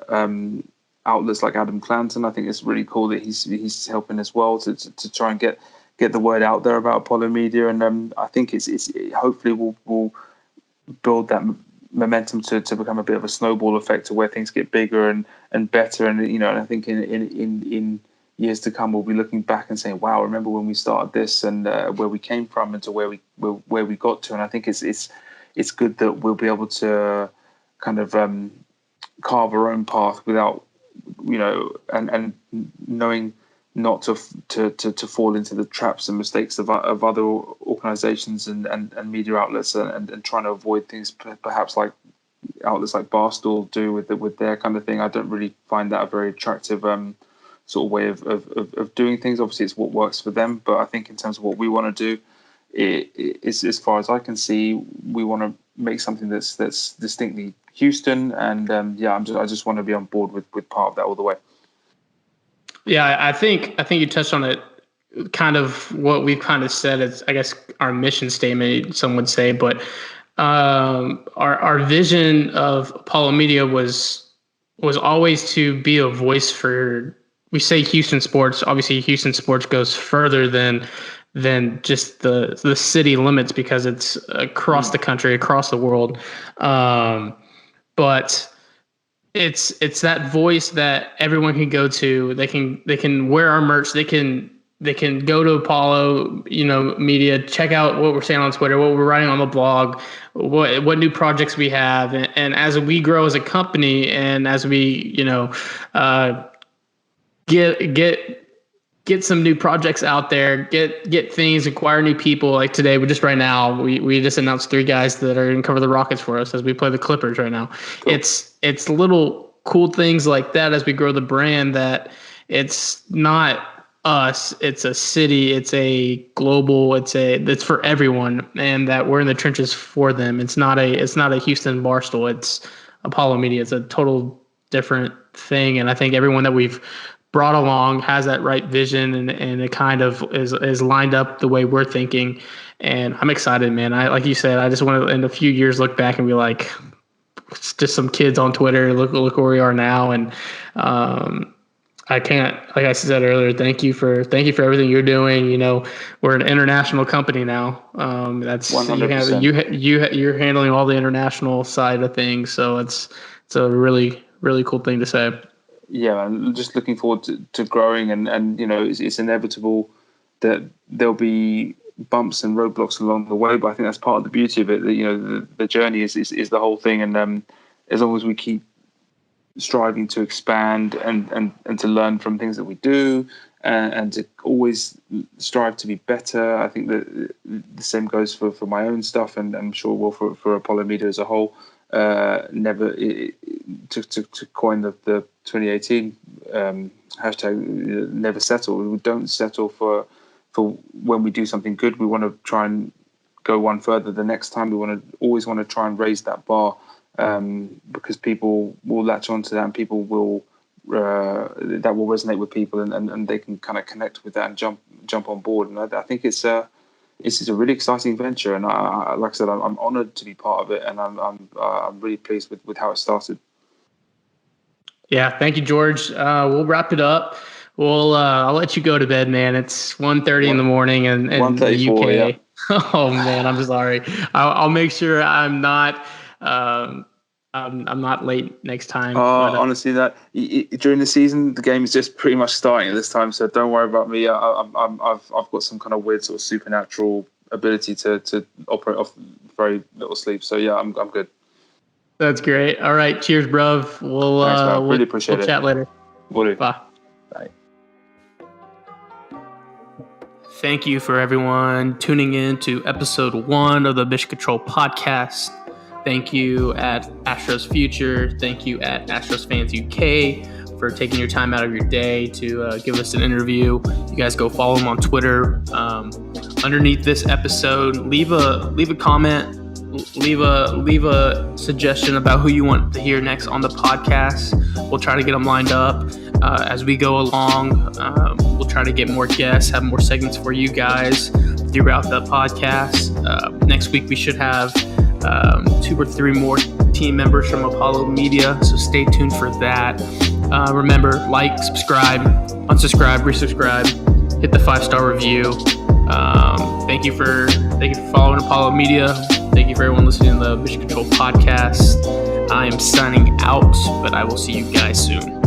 outlets like Adam Clanton. I think it's really cool that he's helping as well to try and get the word out there about Apollo Media, and I think it's hopefully will build that momentum to become a bit of a snowball effect to where things get bigger and better, and and I think in years to come we'll be looking back and saying, wow, remember when we started this, and where we came from and to where we got to. And I think it's good that we'll be able to kind of carve our own path without and knowing not to fall into the traps and mistakes of other organizations and media outlets, and trying to avoid things perhaps like outlets like Barstool do with their kind of thing. I don't really find that a very attractive sort of way of doing things. Obviously it's what works for them, but I think in terms of what we want to do, it's, as far as I can see, we want to make something that's distinctly Houston, and I just want to be on board with part of that all the way. Yeah, I think you touched on it. Kind of what we've kind of said is, I guess, our mission statement, some would say, but our vision of Apollo Media was always to be a voice for. We say Houston sports. Obviously, Houston sports goes further than just the city limits, because it's across the country, across the world. But it's that voice that everyone can go to. They can wear our merch. They can go to Apollo, Media, check out what we're saying on Twitter, what we're writing on the blog, what new projects we have, and as we grow as a company, and as we get some new projects out there, get things, acquire new people. Like today, we just announced 3 guys that are going to cover the Rockets for us as we play the Clippers right now. Cool. It's little cool things like that as we grow the brand, that it's not us, it's a city, it's a global, it's for everyone, and that we're in the trenches for them. It's not a Houston Barstool, it's Apollo Media. It's a total different thing, and I think everyone that we've brought along has that right vision, and it kind of is lined up the way we're thinking. And I'm excited, man. Like you said, I just want to in a few years look back and be like, it's just some kids on Twitter. Look where we are now. And I can't, like I said earlier, thank you for everything you're doing. We're an international company now. That's 100%. You're handling all the international side of things. So it's a really, really cool thing to say. I'm just looking forward to growing, and it's inevitable that there'll be bumps and roadblocks along the way, but I think that's part of the beauty of it. That, the journey is the whole thing, and as long as we keep striving to expand and to learn from things that we do, and to always strive to be better. I think that the same goes for my own stuff, and I'm sure will for Apollo Media as a whole. Never to coin the 2018 hashtag, never settle. We don't settle for when we do something good. We want to try and go one further the next time. We always want to try and raise that bar, because people will latch onto that, and people will that will resonate with people, and they can kind of connect with that and jump on board. And I think it's a really exciting venture, and like I said, I'm honoured to be part of it, and I'm really pleased with how it started. Yeah, thank you, George. We'll wrap it up. I'll let you go to bed, man. It's 1:30 in the morning in the UK. Yeah. Oh man, I'm sorry. I'll make sure I'm not. I'm not late next time. Honestly, during the season, the game is just pretty much starting at this time, so don't worry about me. I've got some kind of weird sort of supernatural ability to operate off very little sleep. So yeah, I'm good. That's great. All right, cheers, bruv. Thanks, man. Really appreciate it. We'll chat later. Will do. Bye. Bye. Thank you for everyone tuning in to episode 1 of the Mission Control podcast. Thank you at Astros Future. Thank you at Astros Fans UK for taking your time out of your day to give us an interview. You guys go follow them on Twitter. Underneath this episode, leave a comment, leave a suggestion about who you want to hear next on the podcast. We'll try to get them lined up as we go along. We'll try to get more guests, have more segments for you guys throughout the podcast. Next week we should have 2 or 3 more team members from Apollo Media, so stay tuned for that. Remember, like, subscribe, unsubscribe, resubscribe, hit the 5-star review. Thank you for following Apollo Media. Thank you for everyone listening to the Mission Control podcast. I am signing out, but I will see you guys soon.